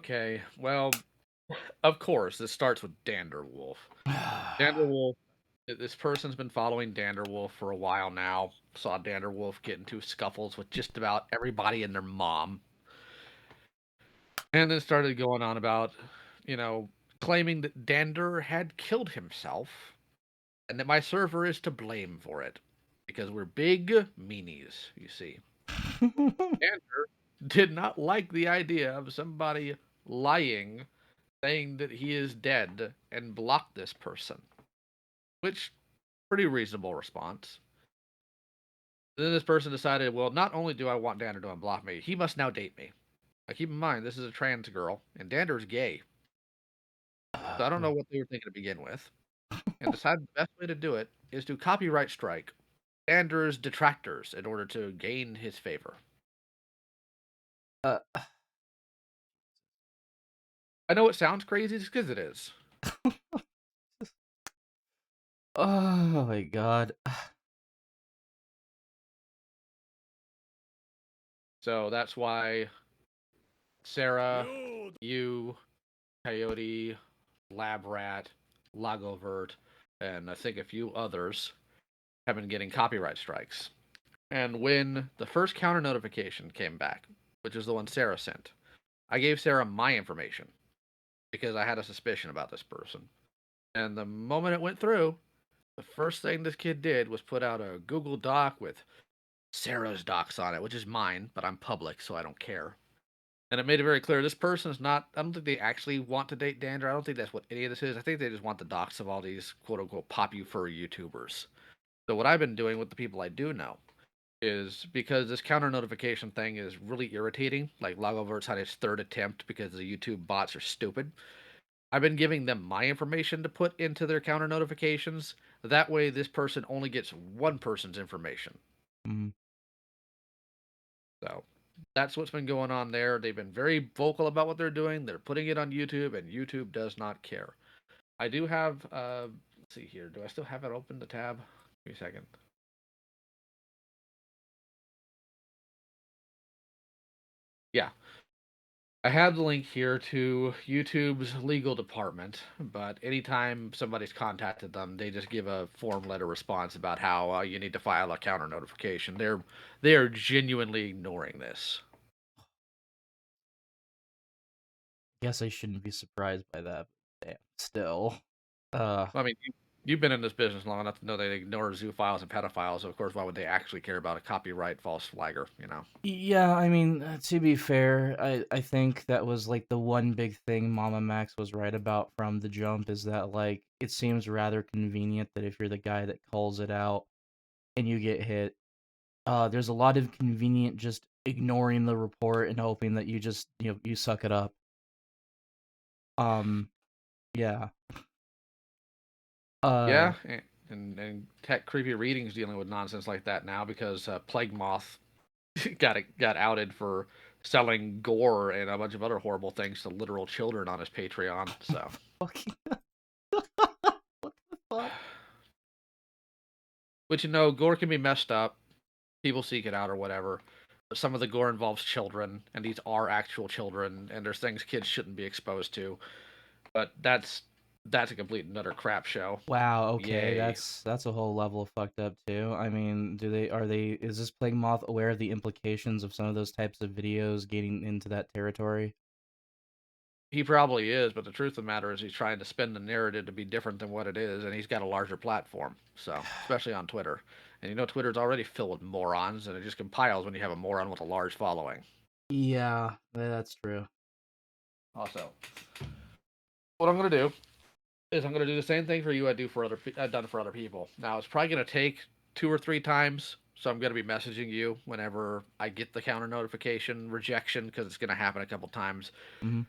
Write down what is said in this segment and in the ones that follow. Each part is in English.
Okay, well, of course, this starts with Danderwolf. Danderwolf, this person's been following Danderwolf for a while now. Saw Danderwolf get into scuffles with just about everybody and their mom. And then started going on about, you know, claiming that Dander had killed himself and that my server is to blame for it. Because we're big meanies, you see. Dander did not like the idea of somebody lying, saying that he is dead, and blocked this person. Which, pretty reasonable response. Then this person decided, well, not only do I want Dander to unblock me, he must now date me. Now, keep in mind, this is a trans girl, and Dander's gay. So I don't know what they were thinking to begin with. And decided the best way to do it is to copyright strike Dander's detractors in order to gain his favor. uh, I know it sounds crazy just because it is. oh my god. So that's why Sarah, you, Coyote, Lab Rat, Lagovert, and I think a few others have been getting copyright strikes. And when the first counter notification came back, which is the one Sarah sent, I gave Sarah my information because I had a suspicion about this person. And the moment it went through, the first thing this kid did was put out a Google Doc with Sarah's docs on it, which is mine, but I'm public, so I don't care. And it made it very clear this person is not. I don't think they actually want to date Dander. I don't think that's what any of this is. I think they just want the docs of all these quote unquote pop you furry YouTubers. So what I've been doing with the people I do know is because this counter notification thing is really irritating. Like Lagovert's had his third attempt because the YouTube bots are stupid. I've been giving them my information to put into their counter notifications. That way, this person only gets one person's information. Mm. So that's what's been going on there. They've been very vocal about what they're doing. They're putting it on YouTube, and YouTube does not care. I do have, let's see here. Do I still have it open, the tab? Give me a second. Yeah. I have the link here to YouTube's legal department, but anytime somebody's contacted them, they just give a form letter response about how you need to file a counter notification. They are genuinely ignoring this. Guess I shouldn't be surprised by that. But damn, still. Uh I mean, you've been in this business long enough to know they ignore zoophiles and pedophiles. So of course, why would they actually care about a copyright false flagger? You know. yeah, I mean, to be fair, I think that was like the one big thing Mama Max was right about from the jump is that like it seems rather convenient that if you're the guy that calls it out and you get hit, there's a lot of convenient just ignoring the report and hoping that you just you suck it up. Um, yeah. Uh, Yeah, and tech creepy readings dealing with nonsense like that now because Plague Moth got outed for selling gore and a bunch of other horrible things to literal children on his Patreon. So, fucking what the fuck? which gore can be messed up. People seek it out or whatever. But some of the gore involves children, and these are actual children, and there's things kids shouldn't be exposed to. But that's a complete and utter crap show. Wow, okay, Yay. that's a whole level of fucked up too. I mean, is this Plague Moth aware of the implications of some of those types of videos getting into that territory? He probably is, but the truth of the matter is he's trying to spin the narrative to be different than what it is, and he's got a larger platform. So, especially on Twitter. And Twitter's already filled with morons, and it just compiles when you have a moron with a large following. Yeah, that's true. Also, what I'm going to do is I'm going to do the same thing for you I've done for other people. Now, it's probably going to take 2 or 3 times, so I'm going to be messaging you whenever I get the counter notification rejection because it's going to happen a couple times. Mhm.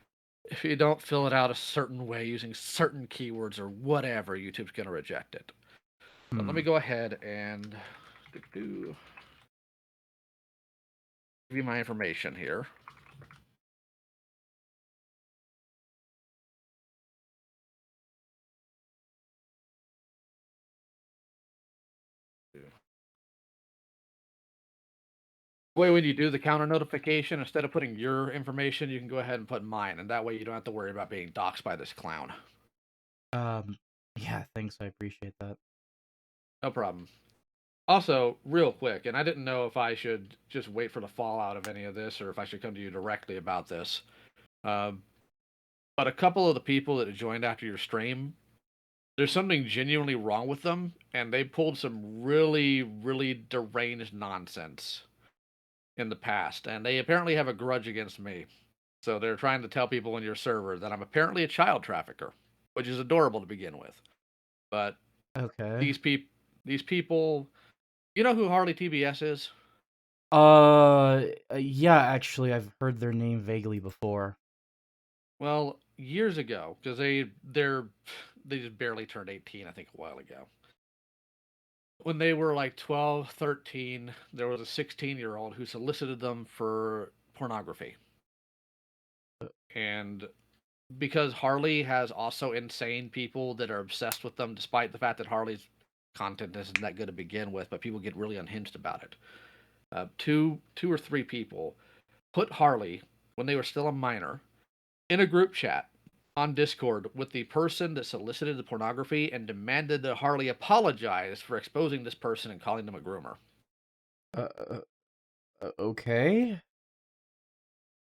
If you don't fill it out a certain way using certain keywords or whatever, YouTube's going to reject it. But let me Hmm. go ahead and give you my information here. Way when you do the counter notification, instead of putting your information, you can go ahead and put mine, and that way you don't have to worry about being doxxed by this clown. Um, yeah, thanks. I appreciate that. No problem. Also, real quick, and I didn't know if I should just wait for the fallout of any of this or if I should come to you directly about this. Um, but a couple of the people that joined after your stream, there's something genuinely wrong with them, and they pulled some really, really deranged nonsense in the past, and they apparently have a grudge against me. So they're trying to tell people in your server that I'm apparently a child trafficker, which is adorable to begin with. But Okay. these people, you know who Harley TBS is? Yeah, actually, I've heard their name vaguely before. Well, years ago, because they just barely turned 18, I think, a while ago. When they were like 12, 13, there was a 16-year-old who solicited them for pornography. Uh, And because Harley has also insane people that are obsessed with them, despite the fact that Harley's content isn't that good to begin with, but people get really unhinged about it. Two or three people put Harley, when they were still a minor, in a group chat on Discord with the person that solicited the pornography and demanded that Harley apologize for exposing this person and calling them a groomer. uh, uh, okay.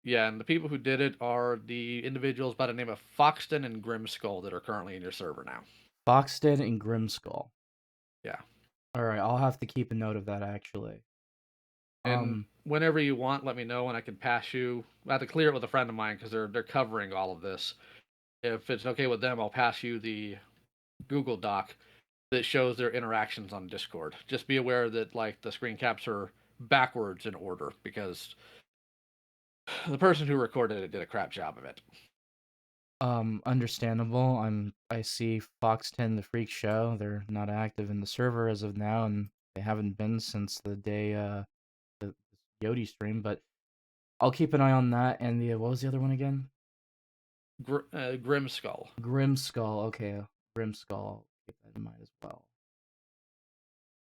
Yeah, and the people who did it are the individuals by the name of Foxton and Grimskull that are currently in your server now. Foxton and Grimskull. Yeah. All right, I'll have to keep a note of that actually. And Um, whenever you want, let me know and I can pass you. I have to clear it with a friend of mine because they're covering all of this. If it's okay with them, I'll pass you the Google Doc that shows their interactions on Discord. Just be aware that like the screen caps are backwards in order because the person who recorded it did a crap job of it. Understandable. I see Fox 10 The Freak Show. They're not active in the server as of now, and they haven't been since the day the Yodi stream, but I'll keep an eye on that. And the what was the other one again? Grimskull. Grimskull. Okay, Grimskull. Keep that in mind as well.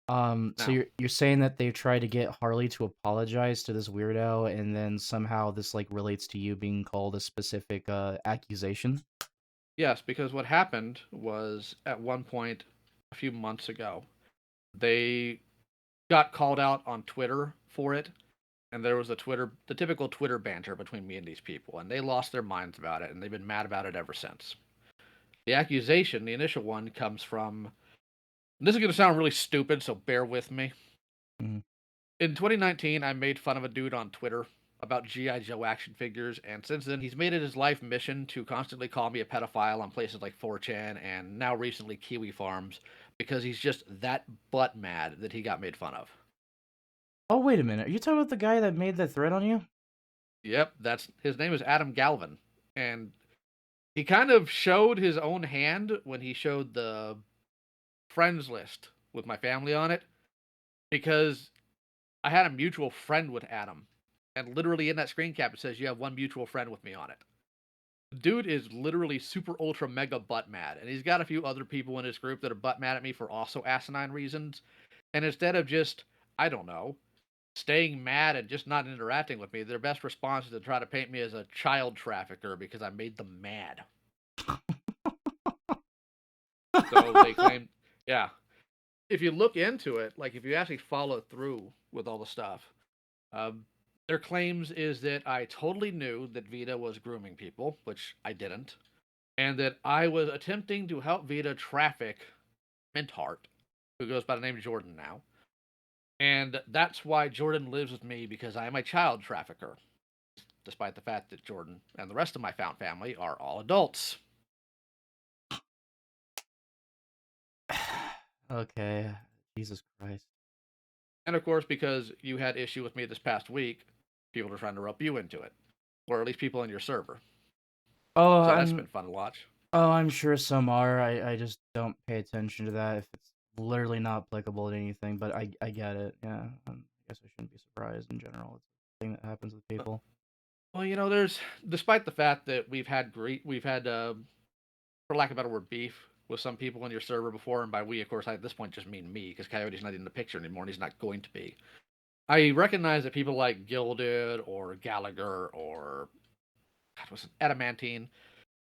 So Now, you're saying that they tried to get Harley to apologize to this weirdo, and then somehow this like relates to you being called a specific accusation? yes, because what happened was at one point a few months ago, they got called out on Twitter for it, and there was the typical Twitter banter between me and these people, and they lost their minds about it, and they've been mad about it ever since. The accusation, the initial one, comes from. And this is going to sound really stupid, so bear with me. Mhm. In 2019, I made fun of a dude on Twitter about G.I. Joe action figures, and since then, he's made it his life mission to constantly call me a pedophile on places like 4chan and now recently Kiwi Farms because he's just that butt mad that he got made fun of. Oh, wait a minute. Are you talking about the guy that made that threat on you? Yep, that's his name is Adam Galvin, and he kind of showed his own hand when he showed the friends list with my family on it because I had a mutual friend with Adam, and literally in that screen cap it says you have one mutual friend with me on it. Dude is literally super ultra mega butt mad, and he's got a few other people in his group that are butt mad at me for also asinine reasons. And instead of just, I don't know, staying mad and just not interacting with me, their best response is to try to paint me as a child trafficker because I made them mad. So they claim, yeah. If you look into it, like if you actually follow through with all the stuff, um, their claims is that I totally knew that Vita was grooming people, which I didn't, and that I was attempting to help Vita traffic Mintheart, who goes by the name Jordan now. And that's why Jordan lives with me because I am a child trafficker, despite the fact that Jordan and the rest of my found family are all adults. Okay. Jesus Christ. And of course, because you had issue with me this past week, people are trying to rope you into it, or at least people in your server. Oh, So that's I'm been fun to watch. I'm sure some are. I just don't pay attention to that if it's literally not applicable to anything, but I get it. Yeah. I guess I shouldn't be surprised in general. It's a thing that happens with people. Well, there's despite the fact that we've had for lack of a better word, beef with some people in your server before, and by we, of course, I at this point just mean me because Coyote's not in the picture anymore, and he's not going to be. I recognize that people like Gilded or Gallagher or God, was it Adamantine?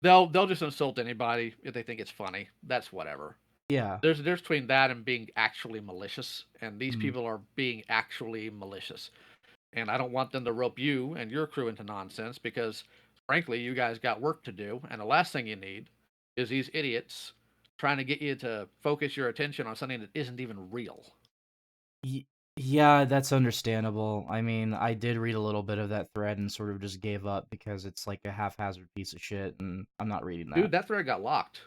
They'll just insult anybody if they think it's funny. That's whatever. Yeah. There's a difference between that and being actually malicious, and these Mhm. people are being actually malicious. And I don't want them to rope you and your crew into nonsense because, frankly, you guys got work to do. And the last thing you need is these idiots trying to get you to focus your attention on something that isn't even real. Y- yeah, that's understandable. I mean, I did read a little bit of that thread and sort of just gave up because it's like a haphazard piece of shit, and I'm not reading Dude, that. that thread got locked.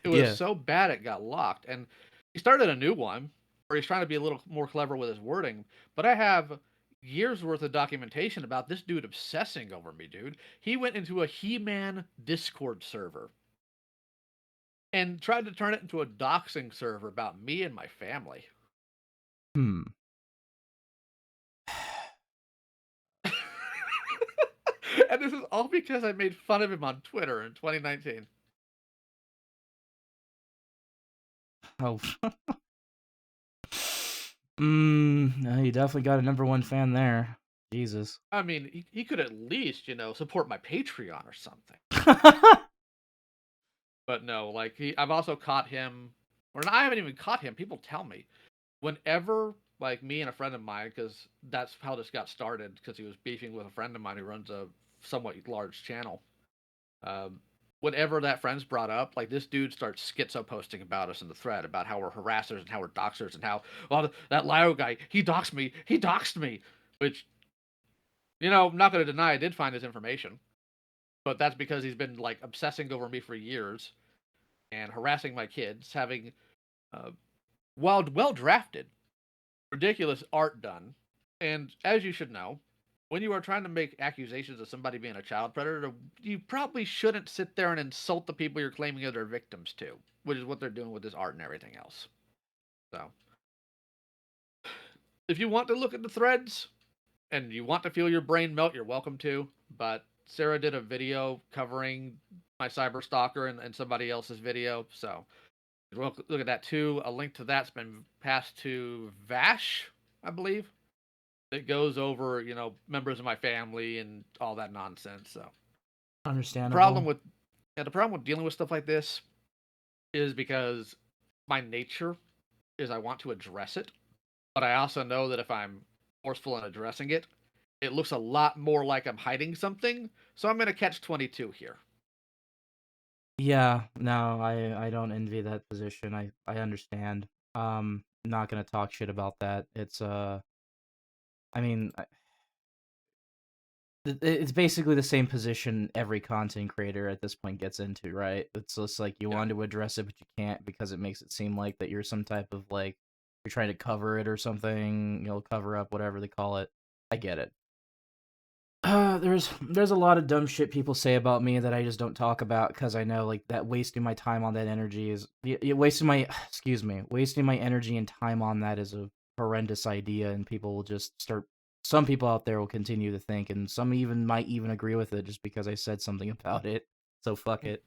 It was Yeah. so bad it got locked. And he started a new one where he's trying to be a little more clever with his wording. But I have years worth of documentation about this dude obsessing over me, dude. He went into a He-Man Discord server and tried to turn it into a doxing server about me and my family. Hmm. And this is all because I made fun of him on Twitter in 2019. Oh. No, you definitely got a number one fan there. Jesus. I mean, he could at least, support my Patreon or something. But no, like I've also caught him, or I haven't even caught him. People tell me whenever, like me and a friend of mine, because that's how this got started. Because he was beefing with a friend of mine who runs a somewhat large channel. Um, Whenever that friend's brought up, like this dude starts schizo posting about us in the thread about how we're harassers and how we're doxers and how, well, that Lio guy, he doxed me, which, I'm not going to deny I did find his information, but that's because he's been like obsessing over me for years and harassing my kids, having uh, well drafted, ridiculous art done. And as you should know, when you are trying to make accusations of somebody being a child predator, you probably shouldn't sit there and insult the people you're claiming are their victims to, which is what they're doing with this art and everything else. So, if you want to look at the threads and you want to feel your brain melt, you're welcome to. But Sarah did a video covering my cyber stalker and somebody else's video, so look at that too. A link to that's been passed to Vash, I believe. It goes over, members of my family and all that nonsense. So the problem Understandable. with the problem with dealing with stuff like this is because my nature is I want to address it, but I also know that if I'm forceful in addressing it, it looks a lot more like I'm hiding something. So I'm gonna catch 22 here. Yeah, no, I don't envy that position. I understand. Not gonna talk shit about that. It's I mean, it's basically the same position every content creator at this point gets into, right? It's just like you Yeah. want to address it, but you can't because it makes it seem like that you're some type of like you're trying to cover it or something. Cover up whatever they call it. I get it. There's a lot of dumb shit people say about me that I just don't talk about because I know like that wasting my time on that energy is wasting my excuse me wasting my energy and time on that is a horrendous idea, and people will just start. Some people out there will continue to think, and some even might even agree with it just because I said something about it. So fuck it.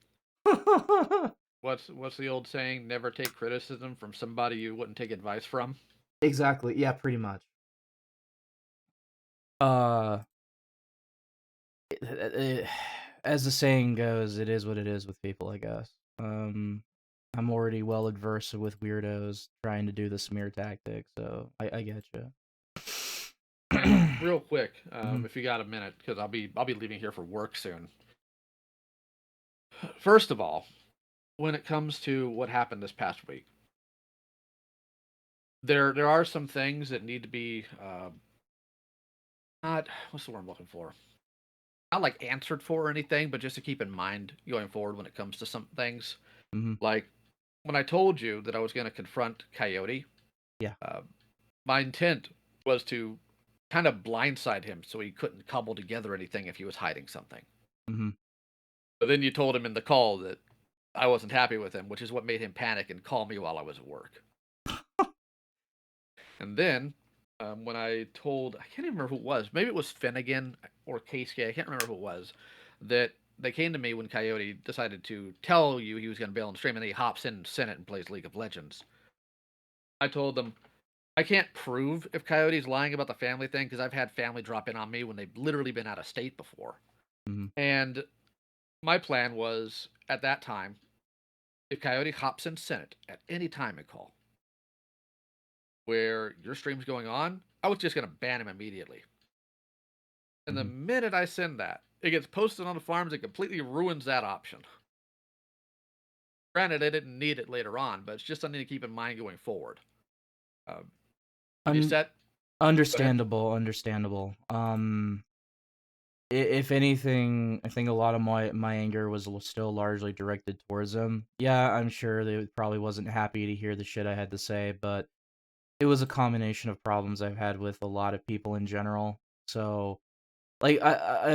What's the old saying? Never take criticism from somebody you wouldn't take advice from. Exactly. Yeah, pretty much. Uh, as the saying goes, it is what it is with people, I guess. I'm already well adverse with weirdos trying to do the smear tactic, so I get you. And real quick, Mhm. if you got a minute, because I'll be leaving here for work soon. First of all, when it comes to what happened this past week, there are some things that need to be not what's the word I'm looking for? Not like answered for or anything, but just to keep in mind going forward when it comes to some things. Mhm. Like when I told you that I was going to confront Coyote, Yeah. uh, my intent was to kind of blindside him so he couldn't cobble together anything if he was hiding something. Mhm. But then you told him in the call that I wasn't happy with him, which is what made him panic and call me while I was at work. And then when I told, I can't even remember who it was, maybe it was Finnegan or Casey, I can't remember who it was, that they came to me when Coyote decided to tell you he was going to bail on stream, and then he hops in Senate and plays League of Legends. I told them, I can't prove if Coyote's lying about the family thing because I've had family drop in on me when they've literally been out of state before. Mhm. And my plan was at that time, if Coyote hops in Senate at any time and call where your stream's going on, I was just going to ban him immediately. And the Mhm. minute I send that, it gets posted on the farms. It completely ruins that option. Granted, I didn't need it later on, but it's just something to keep in mind going forward. Um, when you Un set, go ahead. Understandable, understandable. If anything, I think a lot of my anger was still largely directed towards him. Yeah, I'm sure they probably wasn't happy to hear the shit I had to say, but it was a combination of problems I've had with a lot of people in general. So, like,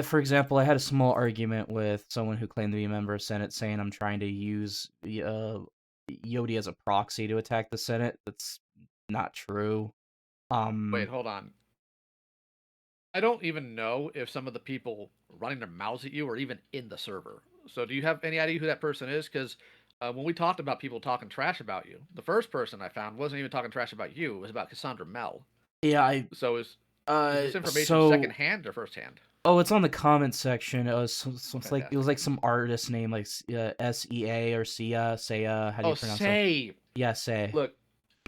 for example, I had a small argument with someone who claimed to be a member of Senate, saying I'm trying to use Yodi as a proxy to attack the Senate. That's not true. Wait, Um, hold on. I don't even know if some of the people running their mouths at you are even in the server. So, do you have any idea who that person is? Because when we talked about people talking trash about you, the first person I found wasn't even talking trash about you. It was about Cassandra Mel. yeah, So, is this information so secondhand or firsthand? oh, it's on the comment section. It was it's like it was Fantastic. like some artist name, like SEA or Sia. How do Oh, you pronounce that? say, Yeah, Say. look,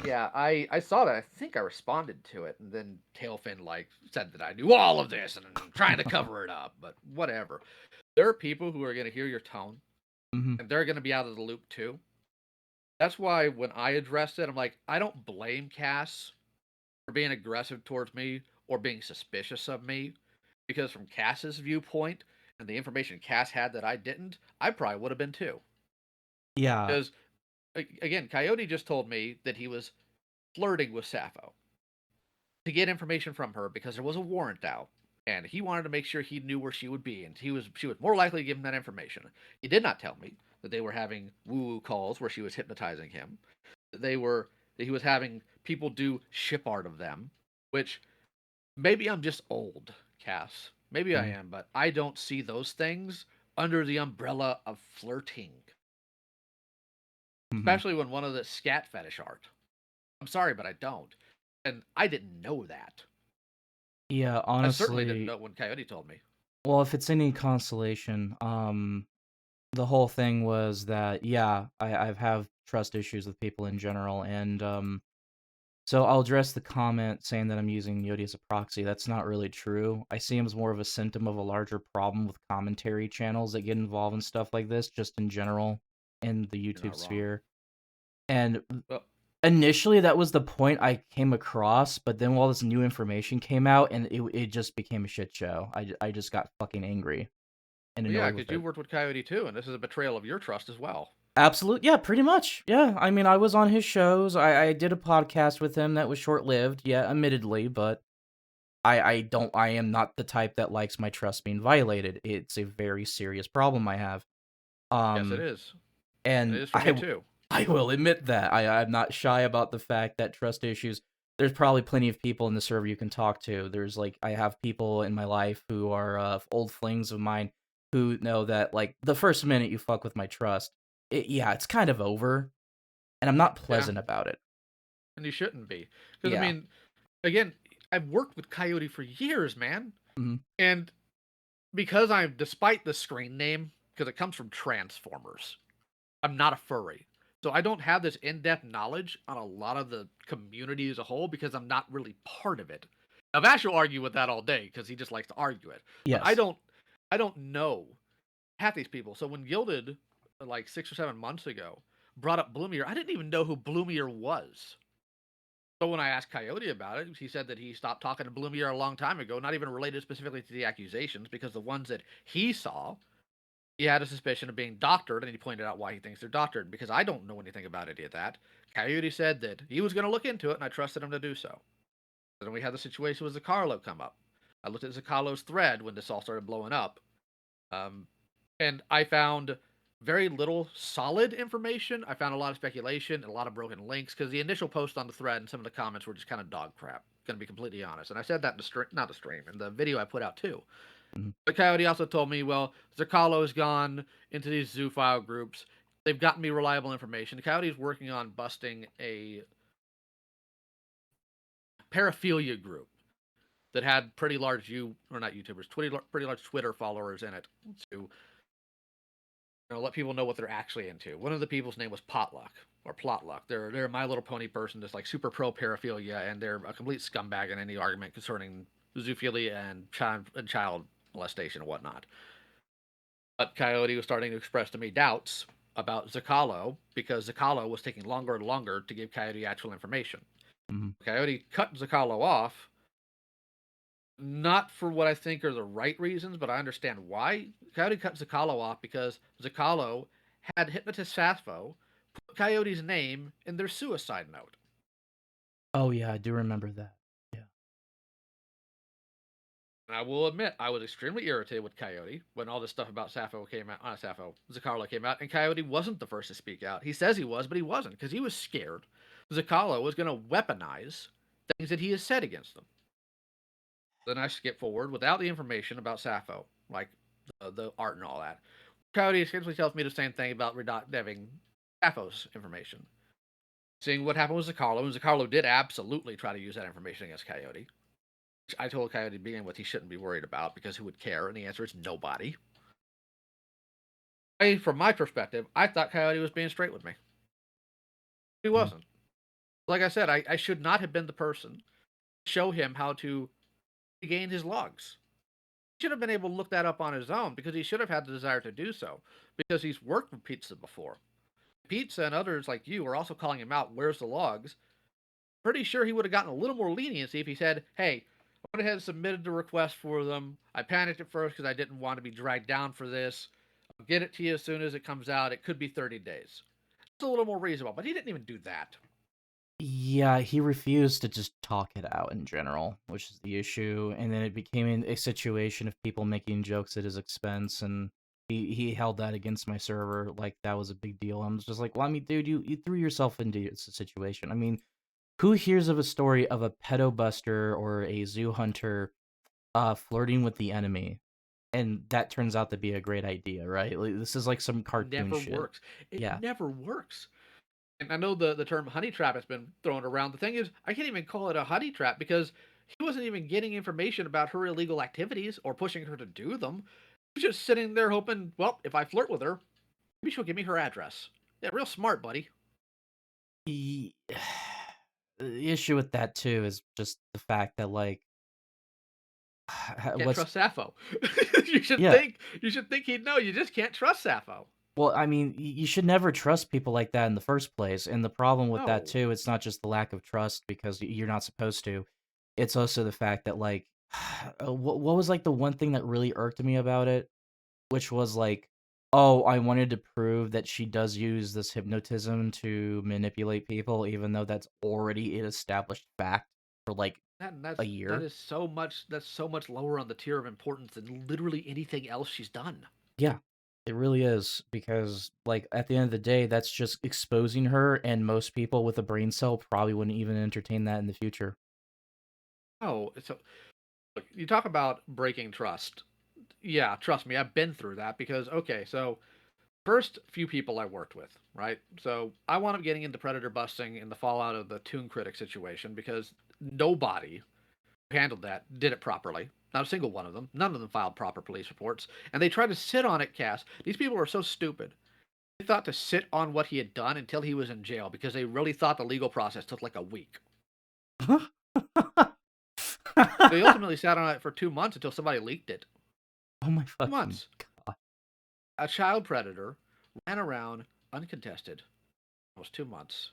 yeah, I saw that. I think I responded to it, and then Tailfin like said that I knew all of this and I'm trying to cover it up. But whatever. There are people who are going to hear your tone, Hmm. and they're going to be out of the loop too. That's why when I addressed it, I'm like, I don't blame Cass for being aggressive towards me or being suspicious of me, because from Cass's viewpoint and the information Cass had that I didn't, I probably would have been too. Yeah. Because again, Coyote just told me that he was flirting with Sappho to get information from her because there was a warrant out, and he wanted to make sure he knew where she would be, and she was more likely to give him that information. He did not tell me that they were having woo-woo calls where she was hypnotizing him. They were that he was having people do ship art of them, which maybe I'm just old, Cass. Maybe I Hmm. am, but I don't see those things under the umbrella of flirting, Hmm. especially when one of the scat fetish art. I'm sorry, but I don't. And I didn't know that. Yeah, I certainly didn't honestly, know when Coyote told me. well, if it's any consolation, the whole thing was that yeah, I've have trust issues with people in general, and so I'll address the comment saying that I'm using Yodi as a proxy. That's not really true. I see him as more of a symptom of a larger problem with commentary channels that get involved in stuff like this, just in general in the You're YouTube not wrong. sphere. And Well, initially, that was the point I came across, but then all this new information came out, and it just became a shit show. I just got fucking angry and yeah, annoyed with because you it. worked with Coyote too, and this is a betrayal of your trust as well. Absolute, yeah, pretty much. Yeah, I mean, I was on his shows. I did a podcast with him that was short lived, yeah, admittedly, but I am not the type that likes my trust being violated. It's a very serious problem I have. Yes, it Um, is. It and is for me too. I will admit that I'm not shy about the fact that trust issues. There's probably plenty of people in the server you can talk to. There's like I have people in my life who are old flings of mine who know that like the first minute you fuck with my trust, yeah, it's kind of over, and I'm not Yeah, pleasant about it. and you shouldn't be. Because, I Yeah. mean, again, I've worked with Coyote for years, man. Hmm. And because I'm, despite the screen name, because it comes from Transformers, I'm not a furry. So I don't have this in-depth knowledge on a lot of the community as a whole because I'm not really part of it. Now Vash will argue with that all day because he just likes to argue it. But Yes. I don't know half these people. So when Gilded, like 6 or 7 months ago, brought up Bloomier, I didn't even know who Bloomier was. So when I asked Coyote about it, he said that he stopped talking to Bloomier a long time ago, not even related specifically to the accusations, because the ones that he saw, he had a suspicion of being doctored, and he pointed out why he thinks they're doctored, because I don't know anything about any of that. Coyote said that he was going to look into it, and I trusted him to do so. Then we had the situation with Zaccarlo come up. I looked at Zaccarlo's thread when this all started blowing up, um, and I found very little solid information. I found a lot of speculation and a lot of broken links because the initial post on the thread and some of the comments were just kind of dog crap. Going to be completely honest, and I said that in the stream, not the stream, in the video I put out too. Mhm. But Coyote also told me, well, Zerkalo's gone into these zoophile groups. They've gotten me reliable information. Coyote's working on busting a paraphilia group that had pretty large not YouTubers, pretty large Twitter followers in it to let people know what they're actually into. One of the people's name was Potluck or Plotluck. They're a My Little Pony person, just like super pro paraphilia, and they're a complete scumbag in any argument concerning zoophilia and child molestation and whatnot. But Coyote was starting to express to me doubts about Zakalo because Zakalo was taking longer and longer to give Coyote actual information. Mm-hmm. Coyote cut Zakalo off, not for what I think are the right reasons, but I understand why. Coyote cut Zakalo off because Zakalo had Hypnotist Sappho put Coyote's name in their suicide note. Oh yeah, I do remember that. Yeah. And I will admit, I was extremely irritated with Coyote when all this stuff about Zakalo came out, and Coyote wasn't the first to speak out. He says he was, but he wasn't, because he was scared Zakalo was going to weaponize things that he has said against them. Then I skip forward without the information about Sappho, like the art and all that. Coyote essentially tells me the same thing about having Sappho's information. Seeing what happened with Zakalo, and Zakalo did absolutely try to use that information against Coyote. Which I told Coyote to begin with he shouldn't be worried about because who would care? And the answer is nobody. From my perspective, I thought Coyote was being straight with me. He wasn't. Like I said, I should not have been the person to show him how to gain his logs. He should have been able to look that up on his own because he should have had the desire to do so because he's worked with Pizza before. Pizza and others like you are also calling him out, where's the logs? Pretty sure he would have gotten a little more leniency if he said, hey, I went ahead and submitted the request for them. I panicked at first because I didn't want to be dragged down for this. I'll get it to you as soon as it comes out. It could be 30 days. It's a little more reasonable, but he didn't even do that. Yeah, he refused to just talk it out in general, which is the issue. And then it became a situation of people making jokes at his expense, and he held that against my server like that was a big deal. I was just like, well, I mean, dude, you threw yourself into a situation. I mean, who hears of a story of a pedo buster or a zoo hunter flirting with the enemy? And that turns out to be a great idea, right? Like, this is like some cartoon Never shit. works. It Yeah. never works. And I know the term honey trap has been thrown around. The thing is, I can't even call it a honey trap because he wasn't even getting information about her illegal activities or pushing her to do them. He was just sitting there hoping, well, if I flirt with her, maybe she'll give me her address. Yeah, real smart, buddy. The issue with that too is just the fact that like Can't what's trust Sappho. yeah. You should think he'd know. You just can't trust Sappho. Well, I mean, you should never trust people like that in the first place. And the problem with that No. too, it's not just the lack of trust because you're not supposed to. It's also the fact that like, what was like the one thing that really irked me about it, which was like, oh, I wanted to prove that she does use this hypnotism to manipulate people, even though that's already an established fact for like a That year. is so much. That's so much lower on the tier of importance than literally anything else she's done. Yeah, it really is because, like, at the end of the day, that's just exposing her, and most people with a brain cell probably wouldn't even entertain that in the future. Oh, so look, you talk about breaking trust. Yeah, trust me, I've been through that because okay, so first few people I worked with, right? So I wound up getting into predator busting in the fallout of the Toon Critic situation because nobody who handled that did it properly. Not a single one of them. None of them filed proper police reports, and they tried to sit on it. Cass, these people were so stupid. They thought to sit on what he had done until he was in jail because they really thought the legal process took like a week. They ultimately sat on it for 2 months until somebody leaked it. Oh my 2 months. god. A child predator ran around uncontested almost 2 months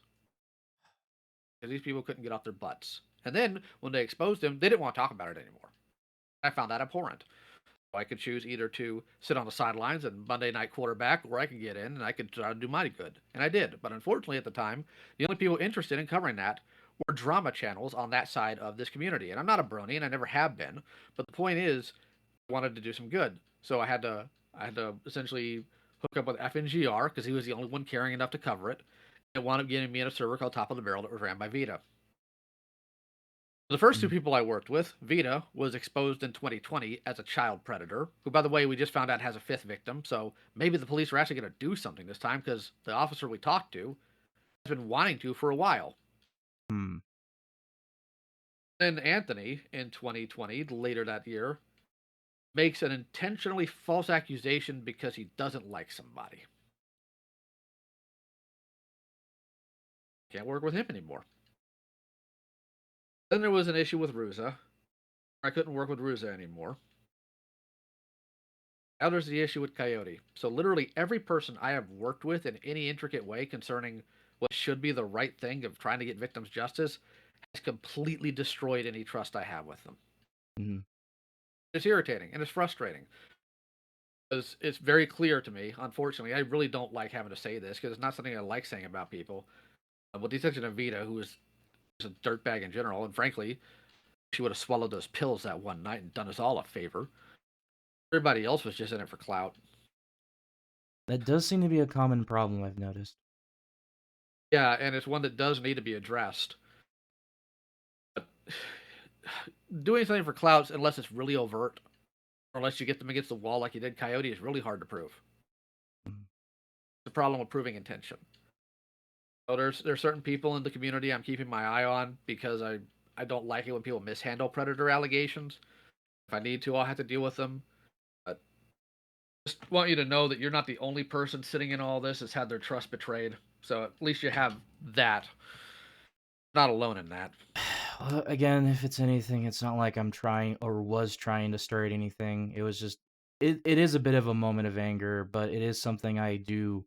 because these people couldn't get off their butts. And then when they exposed him, they didn't want to talk about it anymore. I found that abhorrent. So I could choose either to sit on the sidelines and Monday night quarterback, or I could get in and I could try to do mighty good. And I did. But unfortunately, at the time, the only people interested in covering that were drama channels on that side of this community. And I'm not a brony, and I never have been. But the point is, I wanted to do some good. So I had to essentially hook up with FNGR because he was the only one caring enough to cover it. And it wound up getting me in a server called Top of the Barrel that was ran by Vita. The first two Mm. people I worked with, Vita, was exposed in 2020 as a child predator, who, by the way, we just found out has a fifth victim. So maybe the police are actually going to do something this time because the officer we talked to has been wanting to for a while. Hmm. Then Anthony in 2020, later that year, makes an intentionally false accusation because he doesn't like somebody. Can't work with him anymore. Then there was an issue with Ruza. I couldn't work with Ruza anymore. Now there's the issue with Coyote. So literally every person I have worked with in any intricate way concerning what should be the right thing of trying to get victims justice has completely destroyed any trust I have with them. Mm-hmm. It's irritating and it's frustrating. Because it's very clear to me, unfortunately, I really don't like having to say this because it's not something I like saying about people. With the exception of Vita, who is a dirtbag in general, and frankly, she would have swallowed those pills that one night and done us all a favor. Everybody else was just in it for clout. That does seem to be a common problem I've noticed. Yeah, and it's one that does need to be addressed. But doing something for clouts, unless it's really overt, or unless you get them against the wall like you did Coyote, is really hard to prove. Mm. The problem with proving intention. So there's certain people in the community I'm keeping my eye on because I don't like it when people mishandle predator allegations. If I need to, I'll have to deal with them. But just want you to know that you're not the only person sitting in all this that's had their trust betrayed. So at least you have that. Not alone in that. Well, again, if it's anything, it's not like I'm trying or was trying to stir at anything. It was just it is a bit of a moment of anger, but it is something I do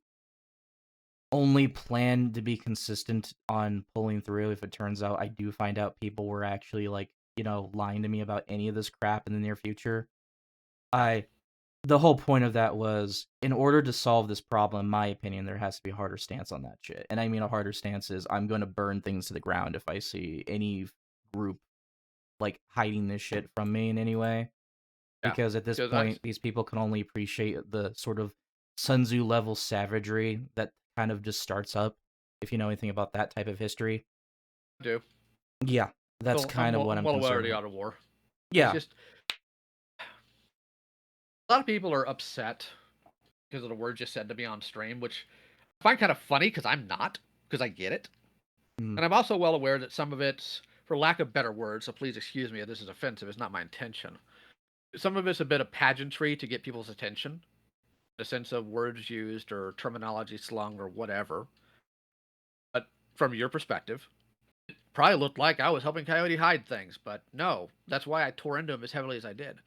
only plan to be consistent on pulling through if it turns out I do find out people were actually like, lying to me about any of this crap in the near future. I The whole point of that was in order to solve this problem, in my opinion, there has to be a harder stance on that shit. And I mean a harder stance is I'm going to burn things to the ground if I see any group like hiding this shit from me in any way. Yeah. Because at this point, these people can only appreciate the sort of Sun Tzu level savagery that kind of just starts up, if you know anything about that type of history. I do. Yeah, that's kind of what I'm well aware concerned of the with. art of war. It's Yeah. just a lot of people are upset because of the words you said to me on stream, which I find kind of funny because I'm not, because I get it. Mm. And I'm also well aware that some of it's, for lack of better words, so please excuse me if this is offensive, it's not my intention. Some of it's a bit of pageantry to get people's attention, the sense of words used or terminology slung or whatever. But from your perspective, it probably looked like I was helping Coyote hide things, but no, that's why I tore into him as heavily as I did.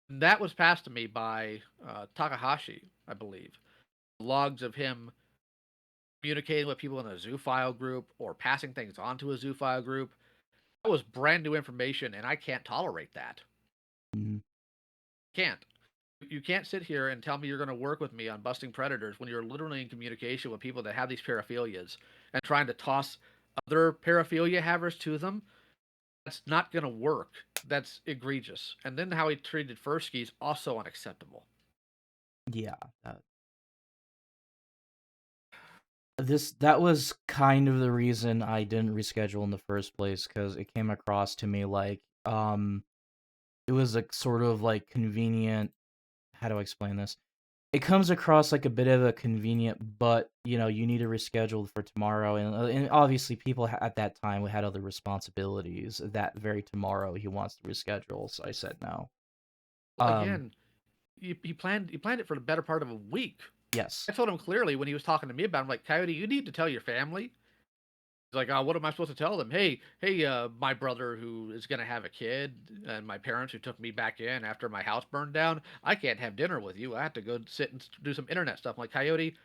That was passed to me by Takahashi, I believe. Logs of him communicating with people in a zoophile group or passing things on to a zoophile group. That was brand new information, and I can't tolerate that. Mm. Can't. You can't sit here and tell me you're going to work with me on busting predators when you're literally in communication with people that have these paraphilias and trying to toss other paraphilia havers to them. That's not going to work. That's egregious. And then how he treated Fursky is also unacceptable. Yeah. That was kind of the reason I didn't reschedule in the first place, because it came across to me like it was a sort of like convenient. How do I explain this? It comes across like a bit of a convenient, but you need to reschedule for tomorrow, and obviously people at that time had other responsibilities. That very tomorrow he wants to reschedule, so I said no. Again, he planned it for the better part of a week. Yes. I told him clearly when he was talking to me about it, I'm like, Coyote, you need to tell your family. He's like, oh, what am I supposed to tell them? Hey, my brother who is going to have a kid and my parents who took me back in after my house burned down, I can't have dinner with you. I have to go sit and do some internet stuff. I'm like, Coyote,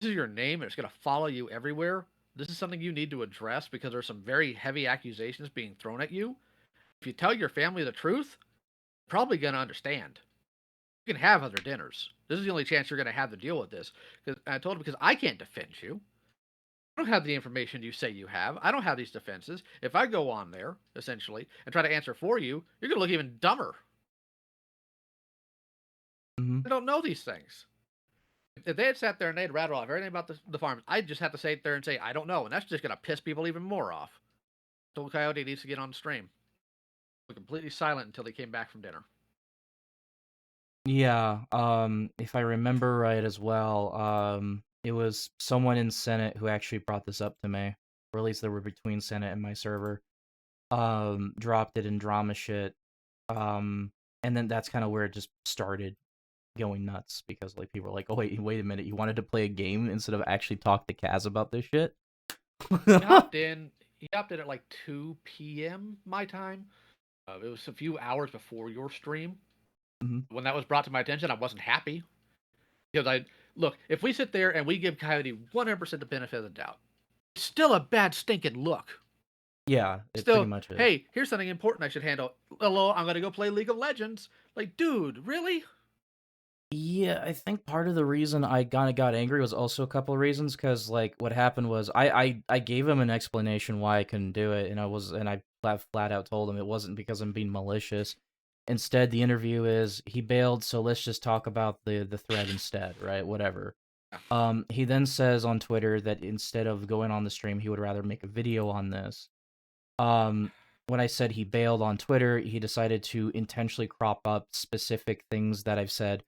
this is your name and it's going to follow you everywhere. This is something you need to address because there's some very heavy accusations being thrown at you. If you tell your family the truth, they're probably going to understand. You can have other dinners. This is the only chance you're going to have to deal with this. Because I told him, because I can't defend you. I don't have the information you say you have. I don't have these defenses. If I go on there, essentially, and try to answer for you, you're going to look even dumber. Mm-hmm. I don't know these things. If they had sat there and they'd rattle off everything about the farms, I'd just have to sit there and say, I don't know. And that's just going to piss people even more off. Told Coyote needs to get on the stream. We're completely silent until they came back from dinner. Yeah, if I remember right as well, it was someone in Senate who actually brought this up to me, or at least they were between Senate and my server. dropped it in drama shit. And then that's kind of where it just started going nuts because like people were like, "Oh wait a minute, you wanted to play a game instead of actually talk to Kaz about this shit?" He hopped in. He hopped in at like 2 p.m. my time. It was a few hours before your stream. Mhm. When that was brought to my attention, I wasn't happy because I look. If we sit there and we give Coyote 100% the benefit of the doubt, it's still a bad stinking look. Yeah, it pretty Still, much is. hey, here's something important I should handle. Hello, I'm gonna go play League of Legends. Like, dude, really? Yeah, I think part of the reason I kind of got angry was also a couple of reasons because like what happened was I gave him an explanation why I couldn't do it and I flat out told him it wasn't because I'm being malicious. Instead, the interview is he bailed, so let's just talk about the thread instead, right? Whatever. He then says on Twitter that instead of going on the stream, he would rather make a video on this. Um, when I said he bailed on Twitter, he decided to intentionally crop up specific things that I've said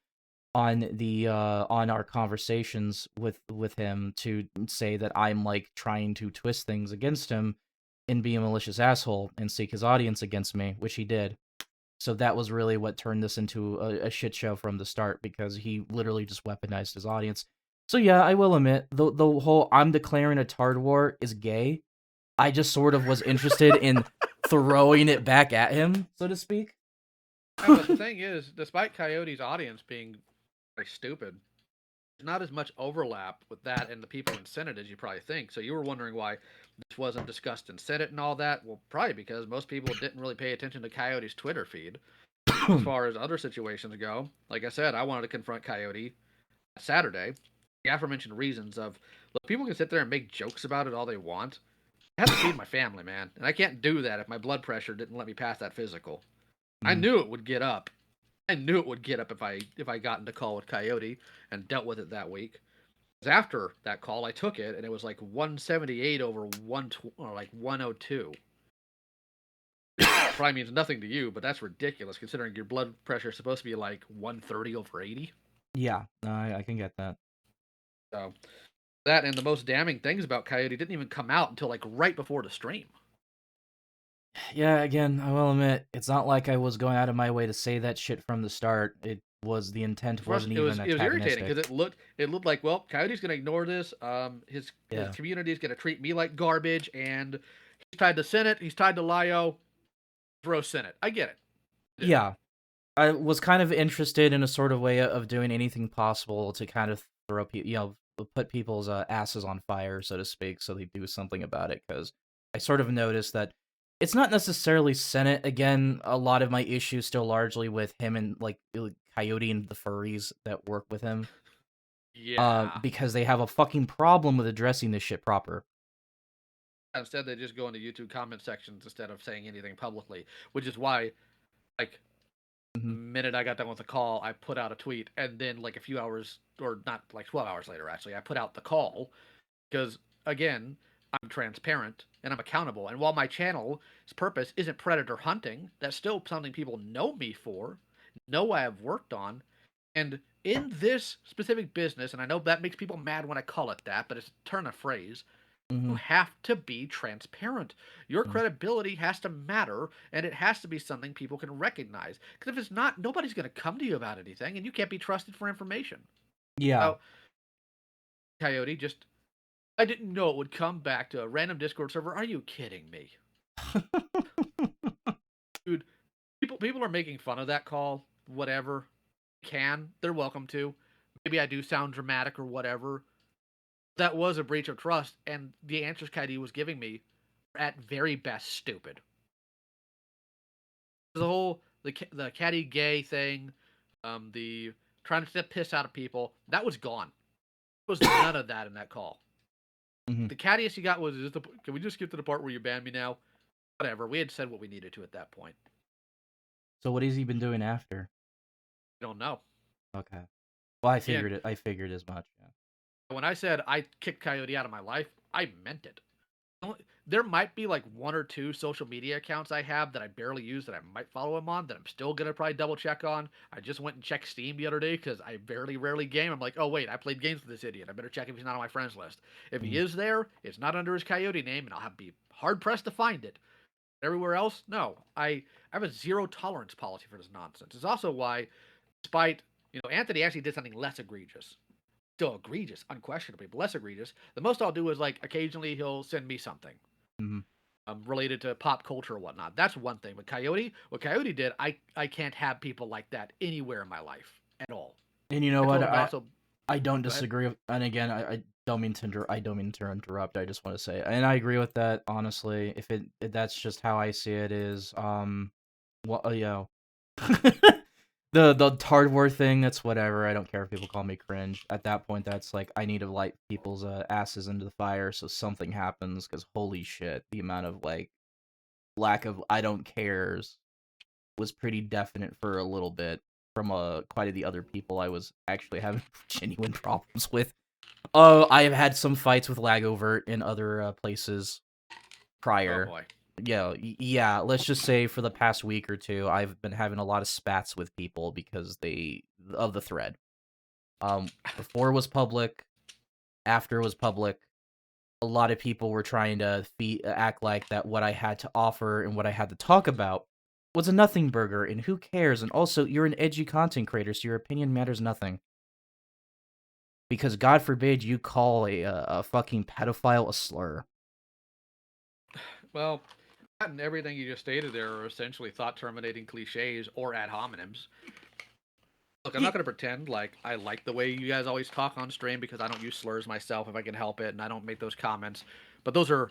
on our conversations with him to say that I'm like trying to twist things against him and be a malicious asshole and seek his audience against me, which he did. So that was really what turned this into a shit show from the start because he literally just weaponized his audience. So yeah, I will admit the whole I'm declaring a Tard war is gay. I just sort of was interested in throwing it back at him, so to speak. Yeah, but the thing is, despite Coyote's audience being very stupid, there's not as much overlap with that and the people in Senate as you probably think. So you were wondering why this wasn't discussed in Senate and all that. Well, probably because most people didn't really pay attention to Coyote's Twitter feed. As far as other situations go, like I said, I wanted to confront Coyote Saturday. The aforementioned reasons of look, people can sit there and make jokes about it all they want. I have to feed my family, man, and I can't do that if my blood pressure didn't let me pass that physical. I Mm. knew it would get up. I knew it would get up if I got into call with Coyote and dealt with it that week. After that call, I took it and it was like 178 over 1 or like 102. Probably means nothing to you, but that's ridiculous considering your blood pressure is supposed to be like 130 over 80. Yeah, no, I can get that. So that and the most damning things about Coyote didn't even come out until like right before the stream. Yeah, again, I will admit, it's not like I was going out of my way to say that shit from the start. It was the intent For us, wasn't even it was irritating antagonistic. because it looked like well, Coyote's gonna ignore this. His Yeah. community is gonna treat me like garbage, and he's tied to Senate. He's tied to Lio. Throw Senate. I get it. Yeah. I was kind of interested in a sort of way of doing anything possible to kind of throw people, put people's asses on fire, so to speak, so they do something about it. Because I sort of noticed that it's not necessarily Senate. Again, a lot of my issues still largely with him and like Coyote and the furries that work with him. Yeah. Because they have a fucking problem with addressing this shit proper. Instead, they just go into YouTube comment sections instead of saying anything publicly, which is why, like, the Mhm. minute I got done with the call, I put out a tweet, and then like a few hours, or not like 12 hours later, actually, I put out the call because again, I'm transparent and I'm accountable. And while my channel's purpose isn't predator hunting, that's still something people know me for, know I have worked on, and in this specific business, and I know that makes people mad when I call it that, but it's a turn of phrase. You Mhm. have to be transparent. Your Mhm. credibility has to matter, and it has to be something people can recognize. Because if it's not, nobody's going to come to you about anything, and you can't be trusted for information. Yeah. So, Coyote, just I didn't know it would come back to a random Discord server. Are you kidding me, dude? People are making fun of that call. Whatever, they're welcome to. Maybe I do sound dramatic or whatever. That was a breach of trust, and the answers Coyote was giving me were at very best stupid. The whole the catty gay thing, the trying to get piss out of people, that was gone. There was none of that in that call. Mhm. The cattiest you got was, can we just skip to the part where you banned me now? Whatever. We had said what we needed to at that point. So what has he been doing after? I don't know. Okay. Well, I Again, figured it. I figured as much. Yeah. when I said I kicked Coyote out of my life, I meant it. There might be like one or two social media accounts I have that I barely use that I might follow him on that I'm still gonna probably double check on. I just went and checked Steam the other day because I rarely game. I'm like, oh wait, I played games with this idiot. I better check if he's not on my friends list. If he Mhm. is there, it's not under his Coyote name, and I'll be hard pressed to find it. Everywhere else, no. I have a zero tolerance policy for this nonsense. It's also why, despite Anthony actually did something less egregious, still egregious, unquestionably, but less egregious. The most I'll do is like occasionally he'll send me something Mhm. related to pop culture or whatnot. That's one thing. But Coyote, what Coyote did, I can't have people like that anywhere in my life at all. And you know I what? told him also. I don't Go ahead. disagree. And again, I don't mean to I don't mean to interrupt. I just want to say, and I agree with that. Honestly, if that's just how I see it, is what the hardware thing. That's whatever. I don't care if people call me cringe. At that point, that's like I need to light people's asses into the fire so something happens. Because holy shit, the amount of like lack of I don't cares was pretty definite for a little bit from quite of the other people I was actually having genuine problems with. I have had some fights with Lagovert in other places Oh prior. boy. Yeah, let's just say for the past week or two, I've been having a lot of spats with people because of the thread. Before it was public, after it was public, a lot of people were trying to act like that what I had to offer and what I had to talk about was a nothing burger, and who cares? And also, you're an edgy content creator, so your opinion matters nothing. Because God forbid you call a fucking pedophile a slur. Well, that and everything you just stated there are essentially thought terminating cliches or ad hominems. Look, I'm not going to pretend like I like the way you guys always talk on stream because I don't use slurs myself if I can help it, and I don't make those comments. But those are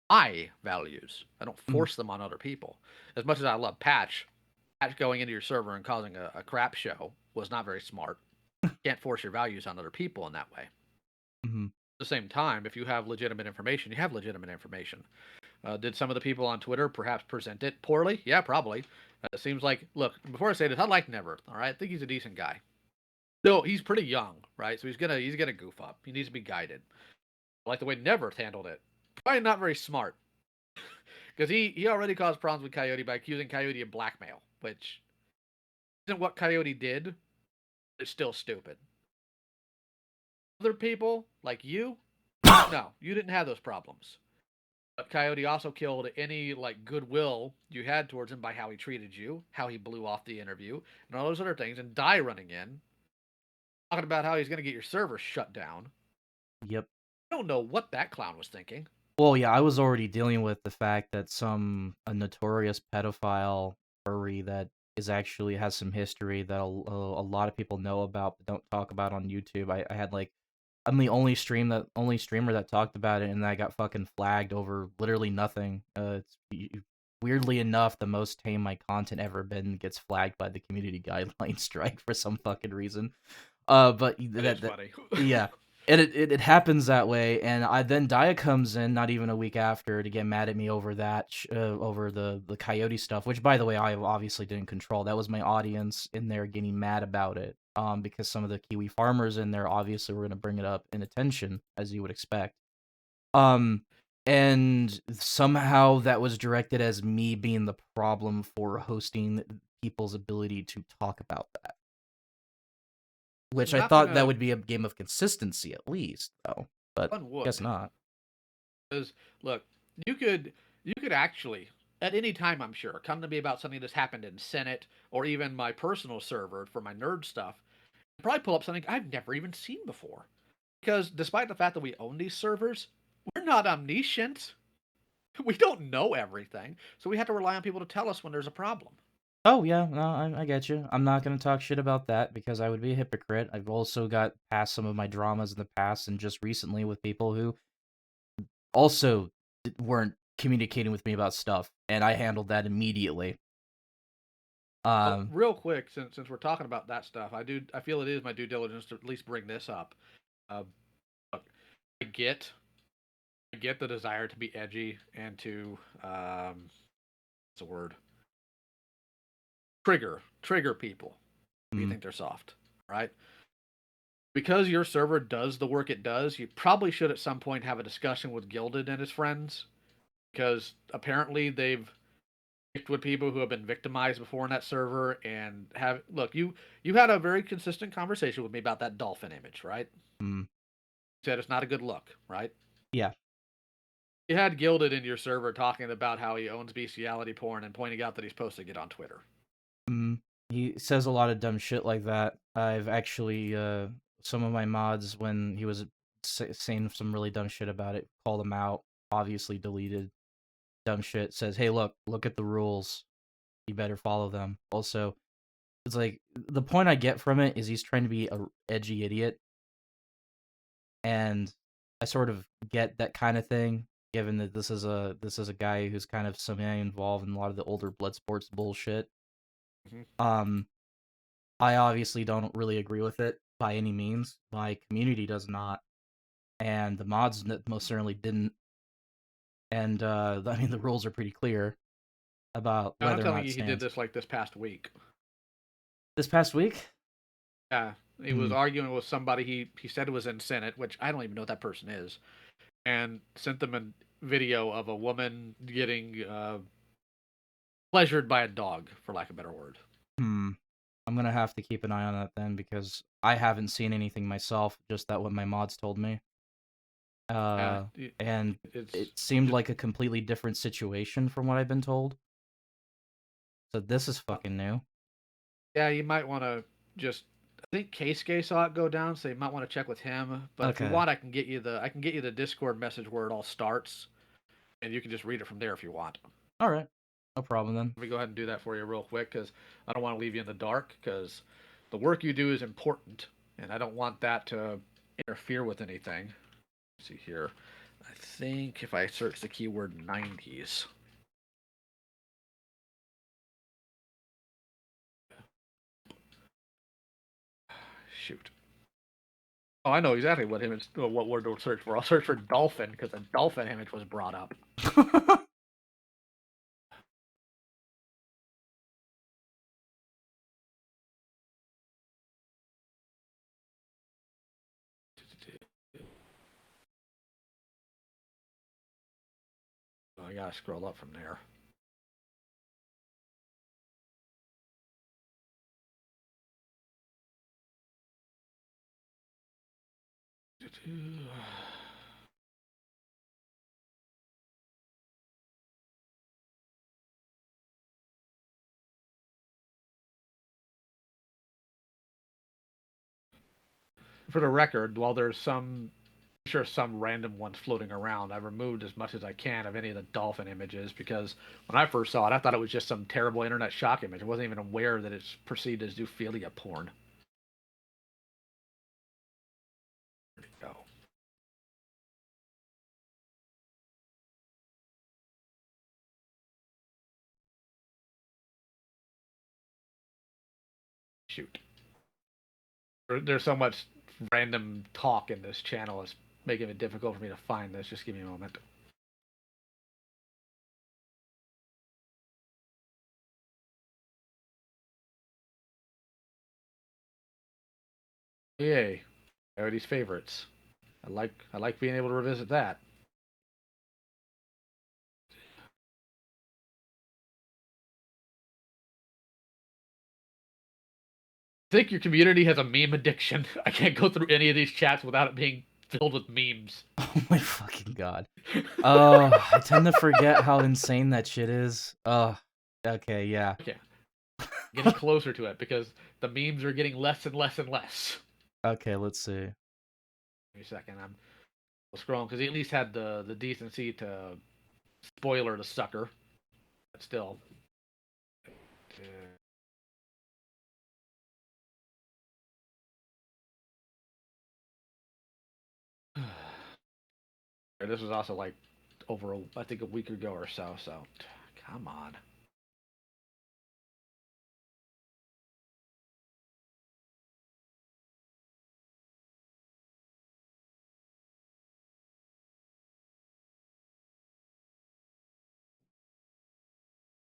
my values. I don't Mm, force them on other people. As much as I love Patch going into your server and causing a crap show was not very smart. You can't force your values on other people in that way. mhm. At the same time, if you have legitimate information, you have legitimate information. Did some of the people on Twitter perhaps present it poorly? Yeah, probably. It seems like, look, before I say this, I like Never. All right, I think he's a decent guy. No, he's pretty young, right? So he's gonna goof up. He needs to be guided. I like the way Never handled it. Probably not very smart because he already caused problems with Coyote by accusing Coyote of blackmail, which isn't what Coyote did. It's still stupid. Other people like you, no, you didn't have those problems. But Coyote also killed any like goodwill you had towards him by how he treated you, how he blew off the interview, and all those other things. And Die running in, talking about how he's going to get your server shut down. Yep. I don't know what that clown was thinking. Well, yeah, I was already dealing with the fact that a notorious pedophile furry that is actually has some history that a lot of people know about but don't talk about on YouTube. I had like I'm the only streamer that talked about it, and I got fucking flagged over literally nothing. Weirdly enough, the most tame my content ever been gets flagged by the community guideline strike for some fucking reason. But That is funny. yeah, and it happens that way, and I then Dia comes in not even a week after to get mad at me over that over the Coyote stuff, which by the way I obviously didn't control. That was my audience in there getting mad about it, because some of the Kiwi farmers in there obviously were gonna bring it up in attention as you would expect. Um, and somehow that was directed as me being the problem for hosting people's ability to talk about that. Which I Not thought that gonna would be a game of consistency at least, though, but Fun guess would. not. Because look, you could actually at any time, I'm sure, come to me about something that's happened in Senate or even my personal server for my nerd stuff, and probably pull up something I've never even seen before. Because despite the fact that we own these servers, we're not omniscient. We don't know everything, so we have to rely on people to tell us when there's a problem. Oh, yeah, no, I get you. I'm not gonna talk shit about that because I would be a hypocrite. I've also got past some of my dramas in the past and just recently with people who also weren't communicating with me about stuff, and I handled that immediately. Well, Um, real quick, since we're talking about that stuff, I feel it is my due diligence to at least bring this up. Uh, look, I get I get the desire to be edgy and to what's the word? Trigger people. You mm, think they're soft, right? Because your server does the work it does, you probably should at some point have a discussion with Gilded and his friends because apparently they've worked with people who have been victimized before in that server and have look you had a very consistent conversation with me about that dolphin image, right? mm, You said it's not a good look, right? yeah. You had Gilded in your server talking about how he owns bestiality porn and pointing out that he's posting it on Twitter. He says a lot of dumb shit like that. I've actually, some of my mods, when he was saying some really dumb shit about it, called him out, obviously deleted. Dumb shit, says, hey, look at the rules. You better follow them. Also, it's like, the point I get from it is he's trying to be a edgy idiot. And I sort of get that kind of thing, given that this is a guy who's kind of semi-involved in a lot of the older Bloodsports bullshit. Mm-hmm. I obviously don't really agree with it by any means. My community does not, and the mods most certainly didn't. And I mean, the rules are pretty clear about I'm whether or telling not you, he did stands. this like this past week. This past week? Yeah, he was arguing with somebody. He said it was in Senate, which I don't even know what that person is, and sent them a video of a woman getting pleasured by a dog, for lack of a better word. I'm gonna have to keep an eye on that then, because I haven't seen anything myself. Just that what my mods told me. Yeah, And it's it seemed like a completely different situation from what I've been told. So this is fucking new. Yeah, you might want to just. I think Keisuke saw it go down, so you might want to check with him. But if you Okay. want, I can get you the Discord message where it all starts, and you can just read it from there if you want. All right, no problem then. Let me go ahead and do that for you real quick because I don't want to leave you in the dark because the work you do is important, and I don't want that to interfere with anything. Let's see here. I think if I search the keyword 90s. Shoot. Oh, I know exactly what word to search for. I'll search for dolphin because a dolphin image was brought up. Oh, I gotta scroll up from there. For the record, while there's some random ones floating around, I removed as much as I can of any of the dolphin images because when I first saw it, I thought it was just some terrible internet shock image. I wasn't even aware that it's perceived as zoophilia porn. There you go. Shoot. There's so much random talk in this channel, it's making it difficult for me to find this. Just give me a moment. Yay. Coyote's favorites. I like being able to revisit that. I think your community has a meme addiction. I can't go through any of these chats without it being filled with memes. Oh my fucking god. Oh, I tend to forget how insane that shit is. Okay, yeah. Okay. Getting closer to it because the memes are getting less and less and less. Okay, let's see. Give me a second. I'm scrolling because he at least had the decency to spoiler the sucker. But still. This was also like over, I think, a week ago or so. So, come on.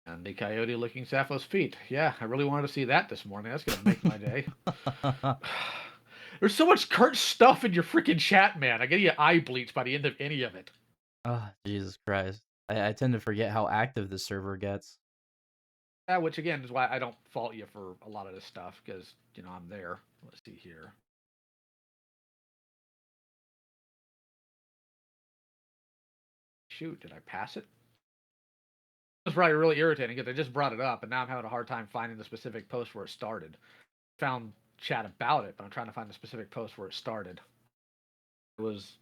And the coyote licking Sappho's feet. Yeah, I really wanted to see that this morning. That's gonna make my day. There's so much Kurt stuff in your freaking chat, man. I get you eye bleach by the end of any of it. Oh, Jesus Christ. I tend to forget how active the server gets. Yeah, which again is why I don't fault you for a lot of this stuff because I'm there. Let's see here. shoot, did I pass it? It was probably really irritating because I just brought it up, and now I'm having a hard time finding the specific post where it started. Found chat about it, but I'm trying to find the specific post where it started. It was,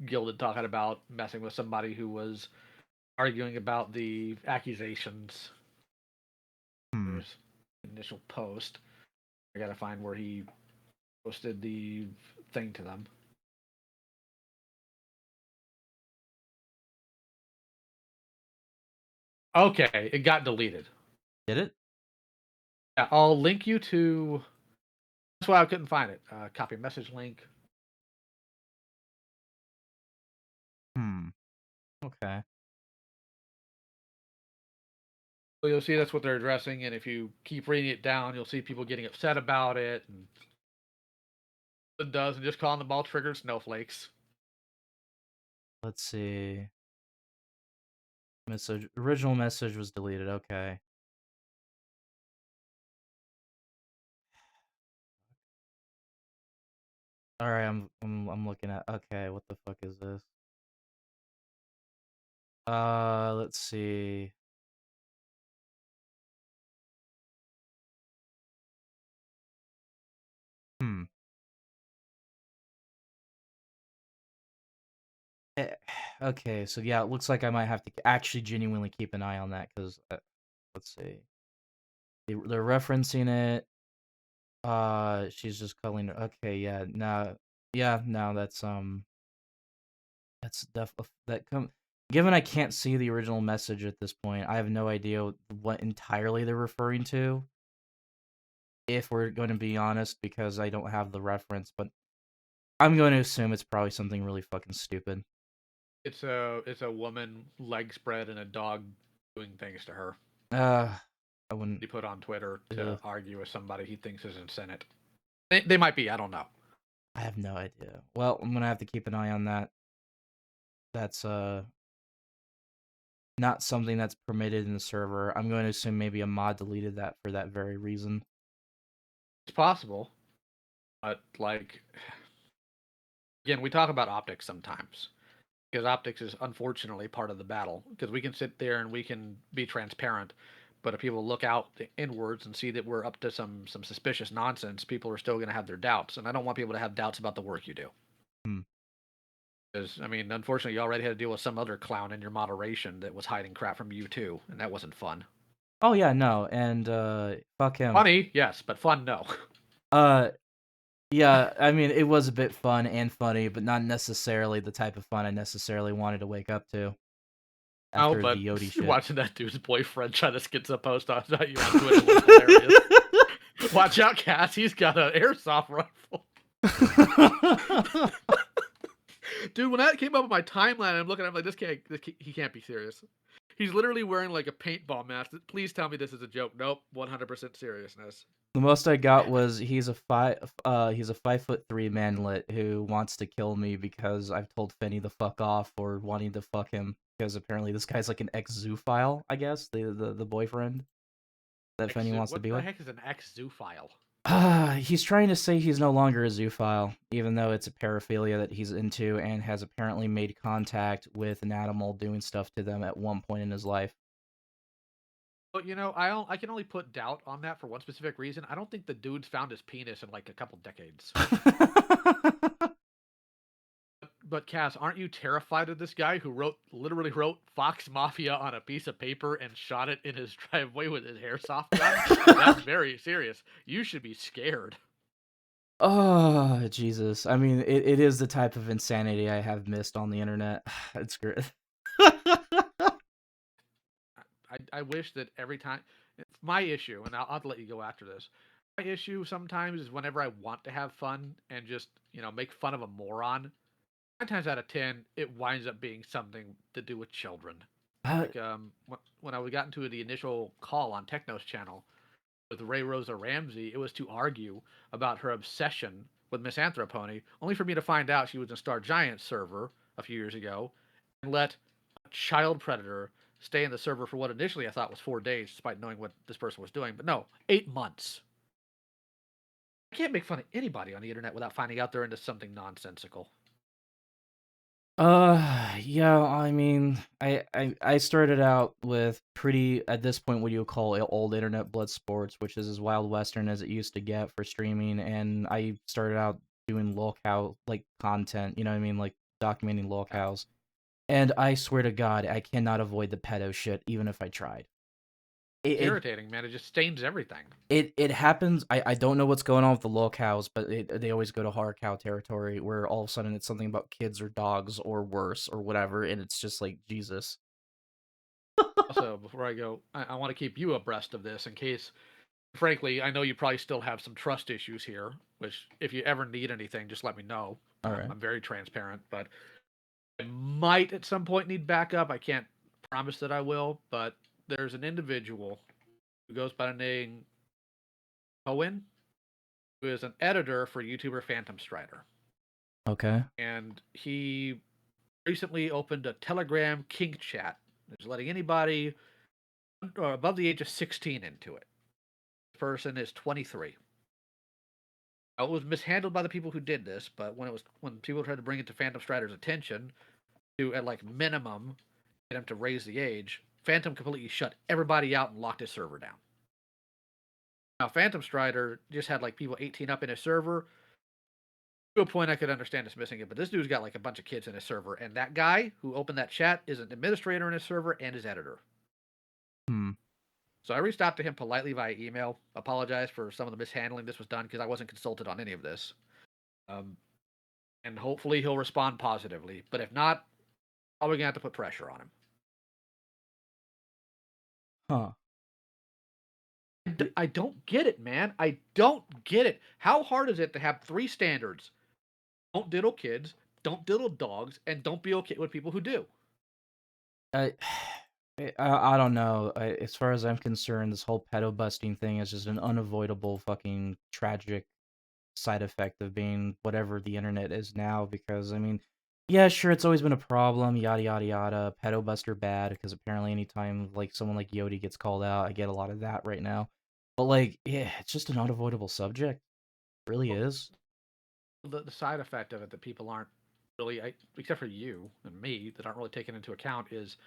Gilded talking about messing with somebody who was arguing about the accusations. There's initial post. I gotta find where he posted the thing to them. Okay, it got deleted. Did it? Yeah, I'll link you to. That's why I couldn't find it. Copy message link. Okay. So you'll see that's what they're addressing, and if you keep reading it down, you'll see people getting upset about it, and it does, and just calling them all triggered snowflakes. Let's see. Original message was deleted. Okay. All right, I'm looking at. Okay, what the fuck is this? Let's see. Okay, so yeah, it looks like I might have to actually genuinely keep an eye on that because let's see. They're referencing it. She's just calling her. Okay, yeah, no, that's that come. Given I can't see the original message at this point, I have no idea what entirely they're referring to. If we're going to be honest, because I don't have the reference, but I'm going to assume it's probably something really fucking stupid. It's a woman leg spread and a dog doing things to her. I wouldn't. He put on Twitter to argue with somebody he thinks is in Senate. They might be. I don't know. I have no idea. Well, I'm gonna have to keep an eye on that. That's not something that's permitted in the server. I'm going to assume maybe a mod deleted that for that very reason. It's possible, but again, we talk about optics sometimes because optics is unfortunately part of the battle. Because we can sit there and we can be transparent, but if people look out inwards and see that we're up to some suspicious nonsense, people are still going to have their doubts, and I don't want people to have doubts about the work you do. Because, I mean, unfortunately, you already had to deal with some other clown in your moderation that was hiding crap from you, too, and that wasn't fun. Oh, yeah, no, and, fuck him. Funny, yes, but fun, no. Yeah, I mean, it was a bit fun and funny, but not necessarily the type of fun I necessarily wanted to wake up to. After the Yodi shit. Watching that dude's boyfriend try to schizo post on you on Twitter was hilarious. Watch out, Cass, he's got an airsoft rifle. Dude, when that came up on my timeline, I'm looking at him like, he can't be serious. He's literally wearing like a paintball mask. Please tell me this is a joke. Nope, 100% seriousness. The most I got was he's a 5'3" manlet who wants to kill me because I've told Fenny to fuck off for wanting to fuck him because apparently this guy's like an ex-zoophile, I guess, the boyfriend that Fenny wants to be with. What the heck is an ex-zoophile? He's trying to say he's no longer a zoophile, even though it's a paraphilia that he's into and has apparently made contact with an animal doing stuff to them at one point in his life. But, I can only put doubt on that for one specific reason. I don't think the dude's found his penis in like a couple decades. But Cass, aren't you terrified of this guy who literally wrote Fox Mafia on a piece of paper and shot it in his driveway with his airsoft gun? That's very serious. You should be scared. Oh, Jesus. I mean, it is the type of insanity I have missed on the internet. It's great. I wish that every time... My issue, and I'll have to let you go after this. My issue sometimes is whenever I want to have fun and just, make fun of a moron, 9 times out of 10, it winds up being something to do with children. Like, when I got into the initial call on Techno's channel with Ray Rosa Ramsey, it was to argue about her obsession with Miss Anthropony, only for me to find out she was in Star Giant server a few years ago, and let a child predator stay in the server for what initially I thought was 4 days, despite knowing what this person was doing. But no, 8 months. I can't make fun of anybody on the internet without finding out they're into something nonsensical. Yeah, I mean, I started out with pretty, at this point, what you would call old internet blood sports, which is as Wild Western as it used to get for streaming, and I started out doing lolcow, like, content, you know what I mean, like, documenting Yeah. lolcows, and I swear to God, I cannot avoid the pedo shit, even if I tried. It, It's it irritating, man. It just stains everything. it happens. I don't know what's going on with the lol cows, but they always go to horror cow territory where all of a sudden it's something about kids or dogs or worse or whatever, and it's just like Jesus. Also, before I go, I want to keep you abreast of this in case, frankly, I know you probably still have some trust issues here, which if you ever need anything, just let me know. All right. I'm very transparent, but I might at some point need backup. I can't promise that I will, but there's an individual who goes by the name Cohen, who is an editor for YouTuber Phantom Strider. Okay. And he recently opened a Telegram kink chat. He's letting anybody above the age of 16 into it. The person is 23. It was mishandled by the people who did this, but when people tried to bring it to Phantom Strider's attention to at like minimum get him to raise the age, Phantom completely shut everybody out and locked his server down. Now Phantom Strider just had like people 18 up in his server. To a point I could understand dismissing it, but this dude's got like a bunch of kids in his server, and that guy who opened that chat is an administrator in his server and his editor. Hmm. So I reached out to him politely via email, apologized for some of the mishandling this was done because I wasn't consulted on any of this. Um, and hopefully he'll respond positively. But if not, probably gonna have to put pressure on him. Huh. I don't get it, man. I don't get it. How hard is it to have three standards? Don't diddle kids, don't diddle dogs, and don't be okay with people who do. I, I don't know. As far as I'm concerned, this whole pedo busting thing is just an unavoidable fucking tragic side effect of being whatever the internet is now. Because I mean, yeah, sure, it's always been a problem, yada yada yada. Pedo buster bad because apparently anytime like someone like Yodi gets called out, I get a lot of that right now. But like, yeah, it's just an unavoidable subject. It really is. The side effect of it that people aren't really, except for you and me, that aren't really taken into account is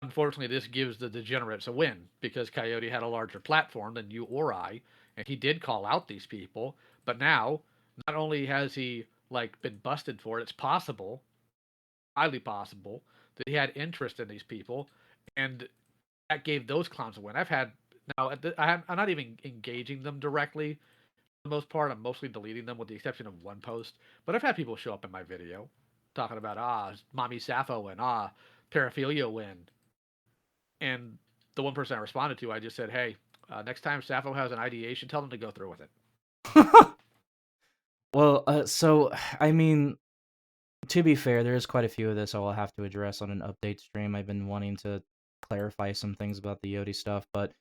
unfortunately this gives the degenerates a win because Coyote had a larger platform than you or I, and he did call out these people. But now, not only has he like been busted for it, it's possible, highly possible, that he had interest in these people, and that gave those clowns a win. I've had now I'm not even engaging them directly. For the most part, I'm mostly deleting them with the exception of one post. But I've had people show up in my video talking about mommy Sappho win, paraphilia win, and the one person I responded to, I just said, hey, next time Sappho has an ideation, tell them to go through with it. Well, so I mean, to be fair, there is quite a few of this I will have to address on an update stream. I've been wanting to clarify some things about the Yodi stuff, but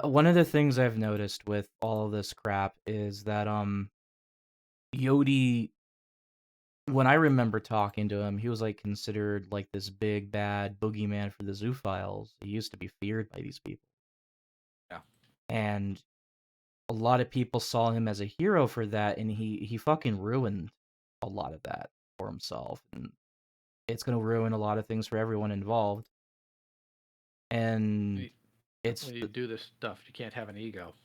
one of the things I've noticed with all of this crap is that Yodi, when I remember talking to him, he was like considered like this big bad boogeyman for the Zoophiles. He used to be feared by these people, Yeah. and a lot of people saw him as a hero for that, and he fucking ruined a lot of that for himself, and it's gonna ruin a lot of things for everyone involved. And it's When you do this stuff, you can't have an ego.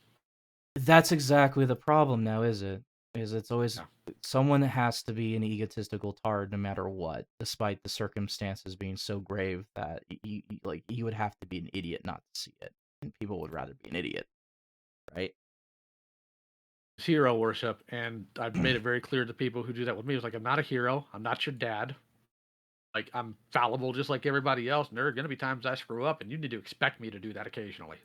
that's exactly the problem now, is it? Is it's always Yeah. someone has to be an egotistical tard no matter what, despite the circumstances being so grave that like you would have to be an idiot not to see it, and people would rather be an idiot, right? It's hero worship, and I've made it very clear to people who do that with me. It's like, I'm not a hero. I'm not your dad. Like, I'm fallible just like everybody else, and there are going to be times I screw up, and you need to expect me to do that occasionally.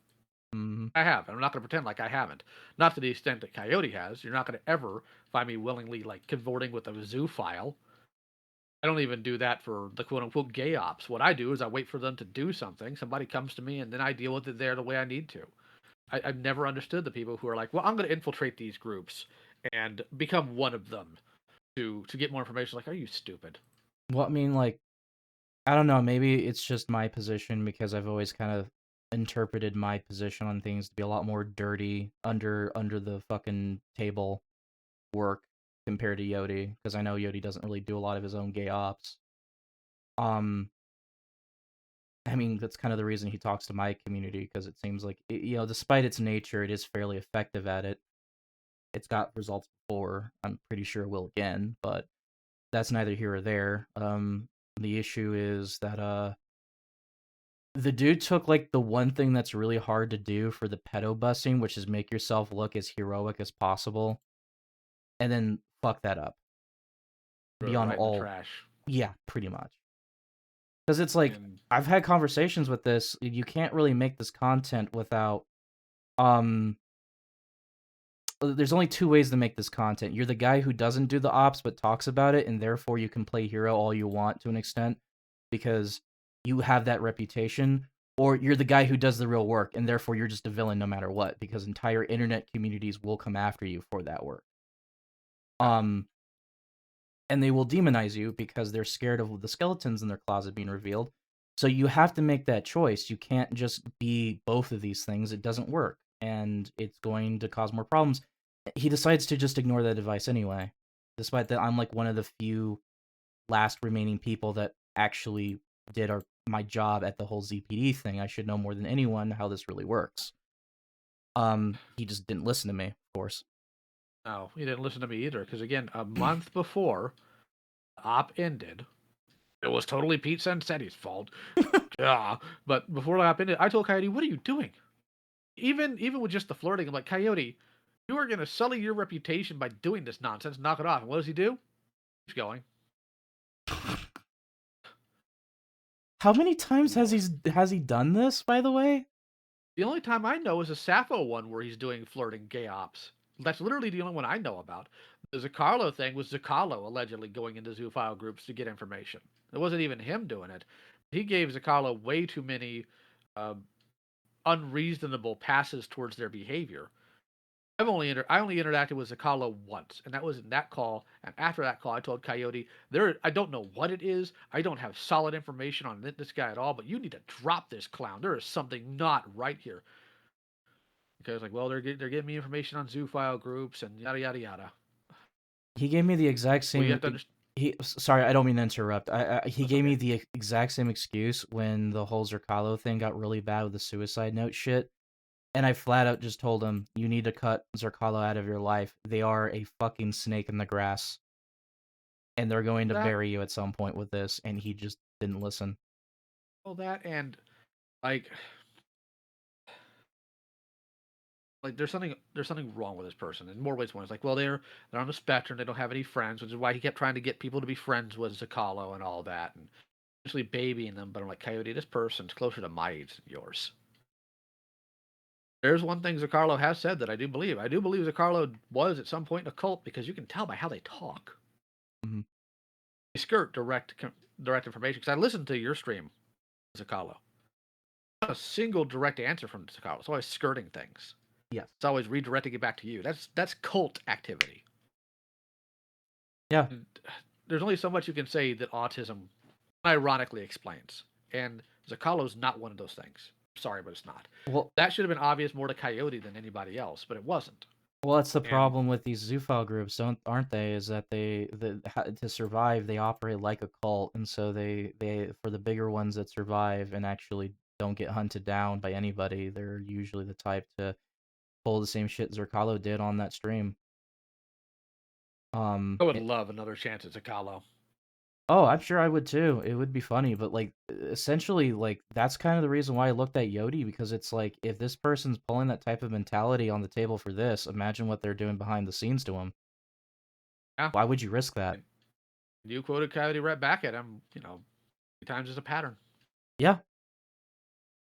Mhm. I have, and I'm not going to pretend like I haven't. Not to the extent that Coyote has. You're not going to ever find me willingly, like, cavorting with a zoophile. I don't even do that for the quote unquote gay ops. What I do is I wait for them to do something. Somebody comes to me, and then I deal with it there the way I need to. I've never understood the people who are like, well, I'm going to infiltrate these groups and become one of them to get more information. Like, are you stupid? Well, I mean, like, I don't know, maybe it's just my position because I've always kind of interpreted my position on things to be a lot more dirty under the fucking table work compared to Yodi, because I know Yodi doesn't really do a lot of his own gay ops. I mean, that's kind of the reason he talks to my community, because it seems like, despite its nature, it is fairly effective at it. It's got results before. I'm pretty sure it will again, but that's neither here or there. The issue is that the dude took like the one thing that's really hard to do for the pedo busing, which is make yourself look as heroic as possible, and then fuck that up Threw it beyond right in the all. trash. Yeah, pretty much. Because it's like, And I've had conversations with this. You can't really make this content without um. There's only two ways to make this content. You're the guy who doesn't do the ops but talks about it, and therefore you can play hero all you want to an extent because you have that reputation. Or you're the guy who does the real work, and therefore you're just a villain no matter what, because entire internet communities will come after you for that work. And they will demonize you because they're scared of the skeletons in their closet being revealed. So you have to make that choice. You can't just be both of these things. It doesn't work, and it's going to cause more problems. He decides to just ignore that advice anyway, despite that I'm like one of the few last remaining people that actually did my job at the whole ZPD thing. I should know more than anyone how this really works. He just didn't listen to me, of course. no, he didn't listen to me either. Because again, a month before the op ended, it was totally Pete Sensetti's fault. Yeah, but before the op ended, I told Coyote, "What are you doing?" Even with just the flirting, I'm like, Coyote, you are gonna sully your reputation by doing this nonsense. Knock it off. And what does he do? Keeps going. How many times has he done this, by the way? The only time I know is a Sappho one where he's doing flirting gay ops. That's literally the only one I know about. The Zacarlo thing was Zacarlo allegedly going into zoophile groups to get information. It wasn't even him doing it. He gave Zacarlo way too many uh, unreasonable passes towards their behavior. I only interacted with Zacarlo once, and that was in that call. And after that call, I told Coyote, I don't know what it is. I don't have solid information on this guy at all. But you need to drop this clown. There is something not right here. Because like, well, they're giving me information on zoophile groups and yada yada yada. He gave me the exact Well, you same. have to understand. Sorry, I don't mean to interrupt. He That's gave me okay. the exact same excuse when the whole Zerkalo thing got really bad with the suicide note shit, and I flat out just told him, "You need to cut Zerkalo out of your life. They are a fucking snake in the grass, and they're going to That, bury you at some point with this." And he just didn't listen. well, that and like, there's something wrong with this person in more ways. One is like, well, they're on the spectrum. They don't have any friends, which is why he kept trying to get people to be friends with Zakalo and all that, and essentially babying them. But I'm like, Coyote, this person's closer to my age than yours. There's one thing Zacarlo has said that I do believe. I do believe Zacarlo was at some point in a cult because you can tell by how they talk. Mhm. They skirt direct information. Because I listened to your stream, Zacarlo. Not a single direct answer from Zacarlo. It's always skirting things. Yes. It's always redirecting it back to you. That's cult activity. Yeah. And there's only so much you can say that autism ironically explains. And Zacarlo's not one of those things. Sorry, but it's not. Well, That should have been obvious more to Coyote than anybody else, but it wasn't. that's the And problem with these zoophile groups, aren't they? Is that to survive, they operate like a cult, and so they for the bigger ones that survive and actually don't get hunted down by anybody, they're usually the type to pull the same shit Zerkalo did on that stream. I would love another chance at Zacarlo. Oh, I'm sure I would too. It would be funny, but like essentially like that's kind of the reason why I looked at Yodi, because it's like if this person's pulling that type of mentality on the table for this, imagine what they're doing behind the scenes to him. Yeah. Why would you risk that? And you quoted Coyote right back at him, 3 times as a pattern. Yeah.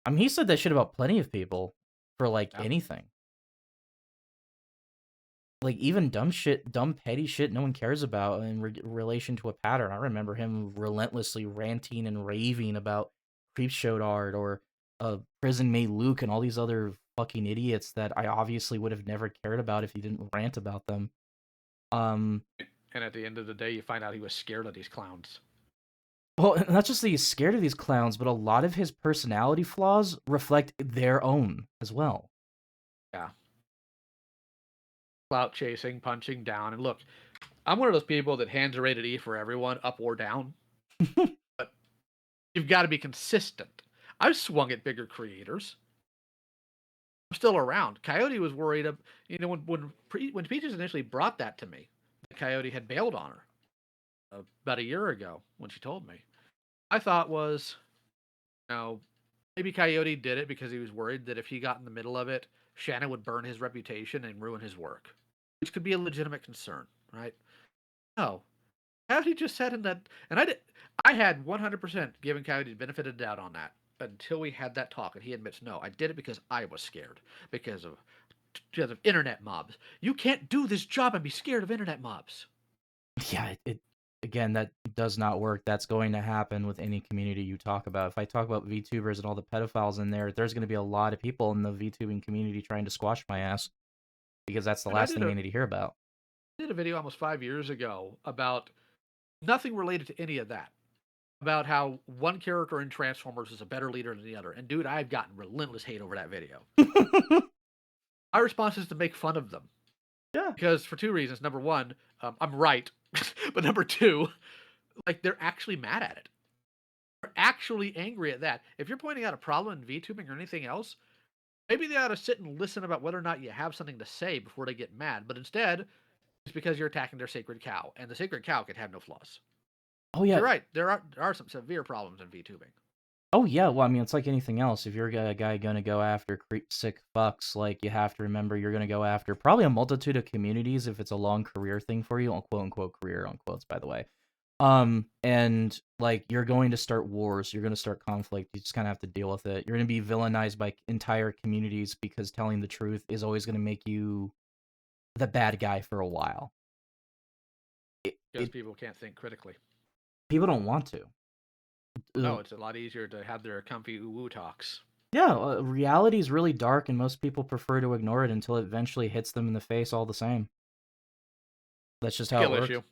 I mean, he said that shit about plenty of people for like Yeah. anything. Like even dumb shit, dumb petty shit no one cares about in relation to a pattern. I remember him relentlessly ranting and raving about Creepshow art or Prison Mate Luke and all these other fucking idiots that I obviously would have never cared about if he didn't rant about them. Um, And at the end of the day, you find out he was scared of these clowns. well, not just that he's scared of these clowns, but a lot of his personality flaws reflect their own as well. Yeah. Clout chasing, punching down. And look, I'm one of those people that hands a rated E for everyone, up or down. But You've got to be consistent. I've swung at bigger creators. I'm still around. Coyote was worried of, when Peaches initially brought that to me, Coyote had bailed on her about a year ago when she told me. I thought was, you know, maybe Coyote did it because he was worried that if he got in the middle of it, Shannon would burn his reputation and ruin his work, which could be a legitimate concern, right? No, Coyote just said in that, and I had 100% given Coyote the benefit of the doubt on that until we had that talk, and he admits, no, I did it because I was scared because of internet mobs. You can't do this job and be scared of internet mobs. Yeah, it again, that does not work. That's going to happen with any community you talk about. If I talk about VTubers and all the pedophiles in there, there's going to be a lot of people in the VTubing community trying to squash my ass because that's the And I last did thing a they need to hear about. did a video almost 5 years ago about nothing related to any of that. About how one character in Transformers is a better leader than the other. And dude, I've gotten relentless hate over that video. My response is to make fun of them. Yeah. Because for two reasons. Number one, I'm right. But number two, like they're actually mad at it. They're actually angry at that. If you're pointing out a problem in VTubing or anything else, maybe they ought to sit and listen about whether or not you have something to say before they get mad. But instead, it's because you're attacking their sacred cow. And the sacred cow can have no flaws. Oh yeah. You're right. There are some severe problems in VTubing. Oh yeah. Well, I mean, it's like anything else. If you're a guy gonna go after sick fucks, like you have to remember you're gonna go after probably a multitude of communities if it's a long career thing for you, quote unquote career on quotes, by the way. And like you're going to start wars, you're going to start conflict. You just kind of have to deal with it. You're going to be villainized by entire communities because telling the truth is always going to make you the bad guy for a while. Because It people can't think critically. people don't want to. No, it's a lot easier to have their comfy woo talks. Yeah, reality is really dark, and most people prefer to ignore it until it eventually hits them in the face all the same. That's just how it Skill works. issue.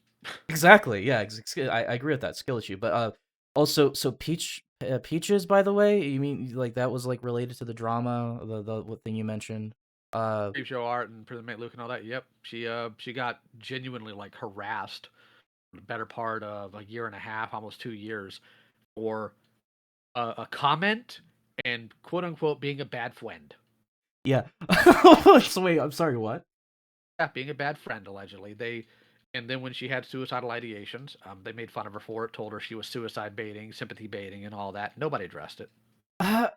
Exactly. Yeah, I agree with that skill issue. But also, so Peaches, by the way, you mean like that was like related to the drama, the what thing you mentioned? Creep show art and Prison Mate Luke and all that. Yep, she got genuinely like harassed the better part of a year and a half, almost 2 years, for a comment and quote unquote being a bad friend. Yeah. So wait, I'm sorry. What? Yeah, being a bad friend allegedly. And then when she had suicidal ideations, they made fun of her for it, told her she was suicide baiting, sympathy baiting, and all that. Nobody addressed it. Uh,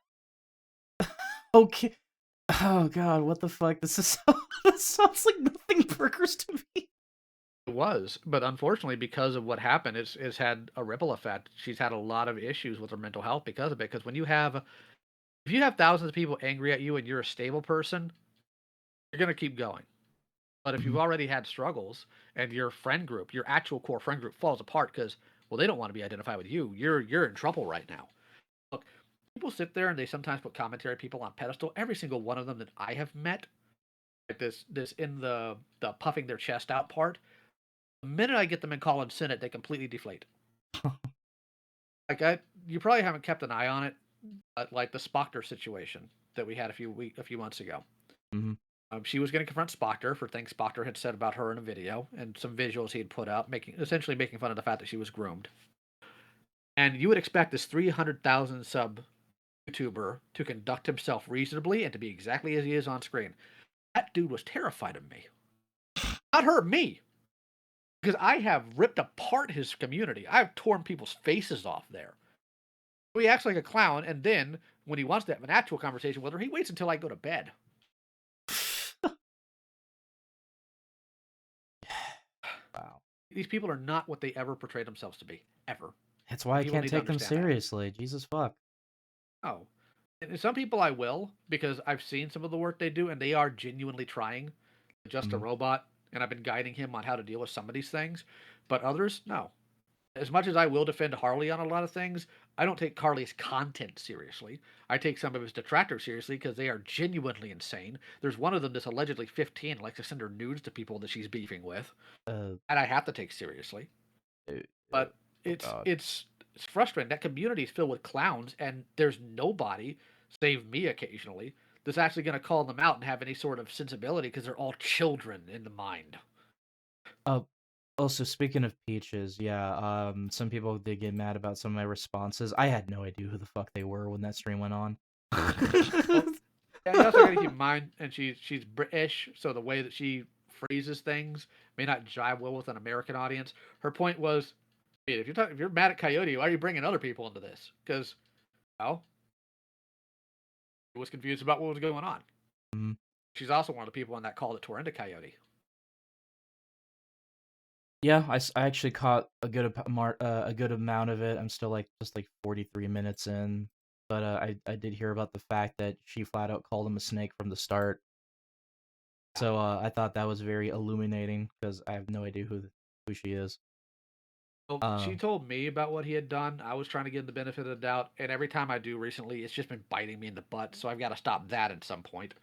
okay. Oh God, what the fuck? This is this sounds like nothing burgers to me. It was, but unfortunately, because of what happened, it's had a ripple effect. She's had a lot of issues with her mental health because of it. Because if you have thousands of people angry at you and you're a stable person, you're gonna keep going. But if you've Mhm. already had struggles and your friend group, your actual core friend group, falls apart because well, they don't want to be identified with you. You're in trouble right now. Look, people sit there and they sometimes put commentary people on pedestal. Every single one of them that I have met, like this in the puffing their chest out part. The minute I get them in call and Senate, they completely deflate. You probably haven't kept an eye on it, but like the Spoctor situation that we had a few months ago. Mhm. She was going to confront Spoctor for things Spoctor had said about her in a video and some visuals he had put up, essentially making fun of the fact that she was groomed. And you would expect this 300,000 sub YouTuber to conduct himself reasonably and to be exactly as he is on screen. That dude was terrified of me. Not her, me. Because I have ripped apart his community. I've torn people's faces off there. He acts like a clown, and then when he wants to have an actual conversation with her, he waits until I go to bed. Wow. These people are not what they ever portray themselves to be, ever. That's why I People can't need to take them understand that. seriously. Jesus fuck. Oh, and some people I will because I've seen some of the work they do, and they are genuinely trying. Just a Mhm. robot, and I've been guiding him on how to deal with some of these things. But others, no. As much as I will defend Harley on a lot of things, I don't take Harley's content seriously. I take some of his detractors seriously because they are genuinely insane. There's one of them that's allegedly 15, likes to send her nudes to people that she's beefing with, Uh, and I have to take seriously. uh, uh, But oh it's God. it's it's frustrating. That community is filled with clowns, and there's nobody, save me occasionally, that's actually going to call them out and have any sort of sensibility because they're all children in the mind. Also, speaking of peaches, yeah, some people did get mad about some of my responses. I had no idea who the fuck they were when that stream went on. Well, and you also got to keep in mind, and she's British, so the way that she phrases things may not jive well with an American audience. Her point was, "Hey, if you're mad at Coyote, why are you bringing other people into this? Because, well, I was confused about what was going on. Mhm. She's also one of the people on that call that tore into Coyote. Yeah, I actually caught a good amount of it. I'm still like just like 43 minutes in, but I did hear about the fact that she flat out called him a snake from the start. Yeah. So I thought that was very illuminating because I have no idea who she is. Well, she Um, told me about what he had done. I was trying to give him the benefit of the doubt, and every time I do recently, it's just been biting me in the butt. So I've got to stop that at some point.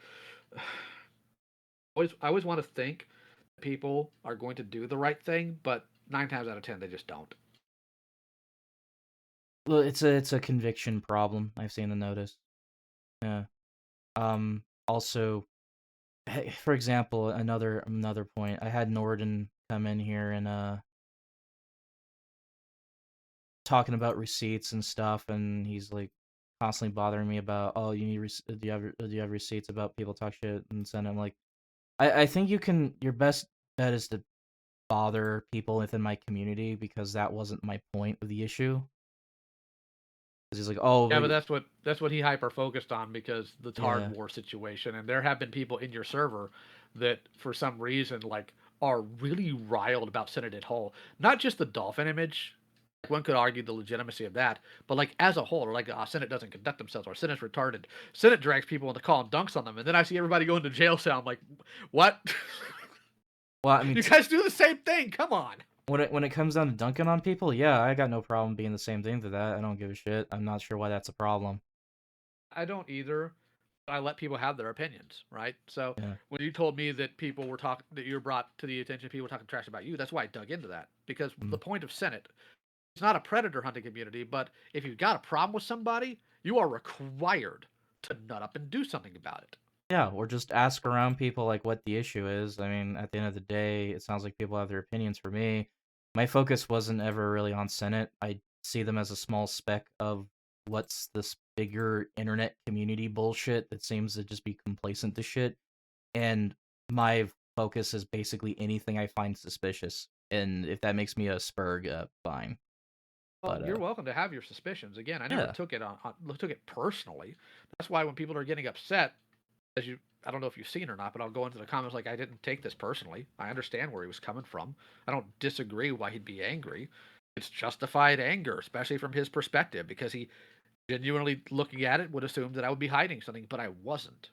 I always want to think people are going to do the right thing, but 9 times out of 10, they just don't. well, it's a conviction problem. I've seen the notice. Yeah. Also, for example, another point. I had Norden come in here and talking about receipts and stuff, and he's like constantly bothering me about, oh, you need do you have receipts about people talk shit and send him like, I think your best bet is to bother people within my community because that wasn't my point of the issue. Because he's like, oh, Yeah, but but that's what he hyper focused on because the Tard yeah, War situation, and there have been people in your server that for some reason like are really riled about Senate at whole. Not just the dolphin image. One could argue the legitimacy of that, but like as a whole, or like Senate doesn't conduct themselves, or Senate's retarded. Senate drags people into call and dunks on them, and then I see everybody go into jail cell. I'm like, what? well, I mean, You guys do the same thing. Come on. when it comes down to dunking on people, yeah, I got no problem being the same thing to that. I don't give a shit. I'm not sure why that's a problem. I don't either. I let people have their opinions, right? So Yeah. when you told me that people were talking, that you were brought to the attention, people were talking trash about you, that's why I dug into that. Because the Mm. point of Senate, it's not a predator hunting community, but if you've got a problem with somebody, you are required to nut up and do something about it. Yeah, or just ask around people like what the issue is. I mean, at the end of the day, it sounds like people have their opinions. For me, my focus wasn't ever really on Senate. I see them as a small speck of what's this bigger internet community bullshit that seems to just be complacent to shit. And my focus is basically anything I find suspicious. And if that makes me a spurg, fine. Well, But you're welcome to have your suspicions. Again, I never yeah. took it personally. That's why when people are getting upset, as you, I don't know if you've seen or not, but I'll go into the comments like I didn't take this personally. I understand where he was coming from. I don't disagree why he'd be angry. It's justified anger, especially from his perspective, because he genuinely looking at it would assume that I would be hiding something, but I wasn't.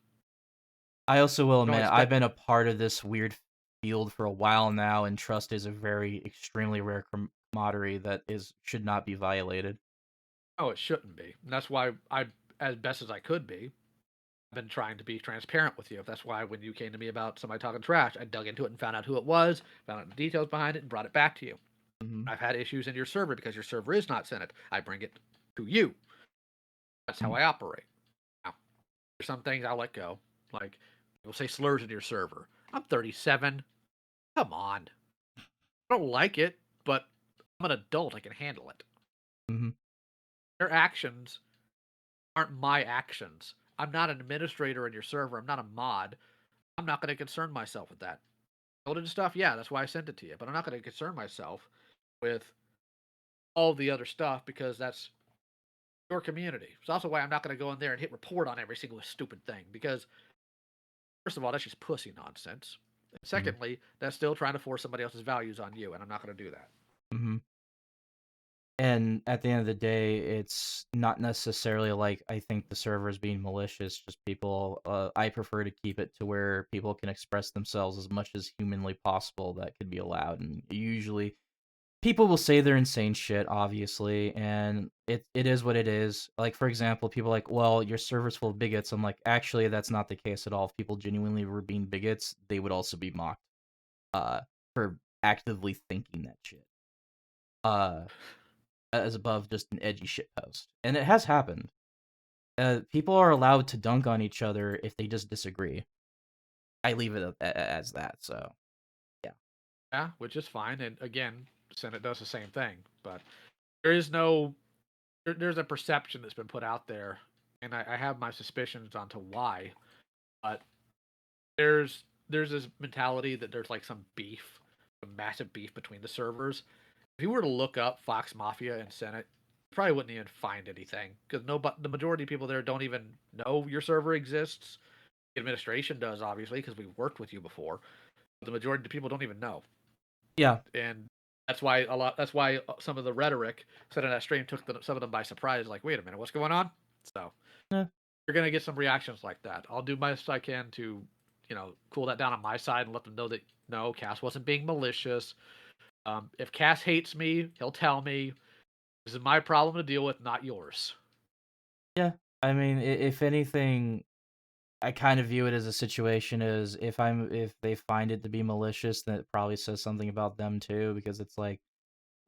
I also will Don't admit I've expect. been a part of this weird field for a while now, and trust is a very extremely rare commodity that is should not be violated. Oh, it shouldn't be. And that's why I, as best as I could be, been trying to be transparent with you. That's why when you came to me about somebody talking trash, I dug into it and found out who it was, found out the details behind it, and brought it back to you. Hmm. I've had issues in your server because your server is not Senate. I bring it to you. That's how I operate. Now, there's some things I'll let go. Like, people say slurs in your server. I'm 37. Come on. I don't like it, but I'm an adult. I can handle it. Hmm. Their actions aren't my actions. I'm not an administrator in your server. I'm not a mod. I'm not going to concern myself with that. Building stuff, yeah, that's why I sent it to you. But I'm not going to concern myself with all the other stuff because that's your community. It's also why I'm not going to go in there and hit report on every single stupid thing because, first of all, that's just pussy nonsense. And Hmm. secondly, that's still trying to force somebody else's values on you, and I'm not going to do that. Hmm. And at the end of the day, it's not necessarily like I think the server is being malicious. Just people, I prefer to keep it to where people can express themselves as much as humanly possible that could be allowed. And usually, people will say they're insane shit, obviously, and it is what it is. Like, for example, people are like, well, your server's full of bigots. I'm like, actually, that's not the case at all. If people genuinely were being bigots, they would also be mocked uh, for actively thinking that shit. Uh, as above just an edgy shit post. And it has happened. People are allowed to dunk on each other if they just disagree. I leave it as that, so yeah. Yeah, which is fine. And again, Senate does the same thing. But there is no there's a perception that's been put out there, and I have my suspicions onto why. But there's this mentality that there's like some beef, some massive beef between the servers. If you were to look up Fox Mafia and Senate, you probably wouldn't even find anything because the majority of people there don't even know your server exists. The administration does, obviously, because we've worked with you before. But the majority of people don't even know, Yeah. and that's why a lot. That's why some of the rhetoric said in that stream took some of them by surprise. Like, wait a minute, what's going on? So Eh, you're gonna get some reactions like that. I'll do my best I can to, cool that down on my side and let them know that no, Cass wasn't being malicious. If Cass hates me, he'll tell me. This is my problem to deal with, not yours. yeah. I mean, if anything, I kind of view it as a situation as if they find it to be malicious, then it probably says something about them too, because it's like,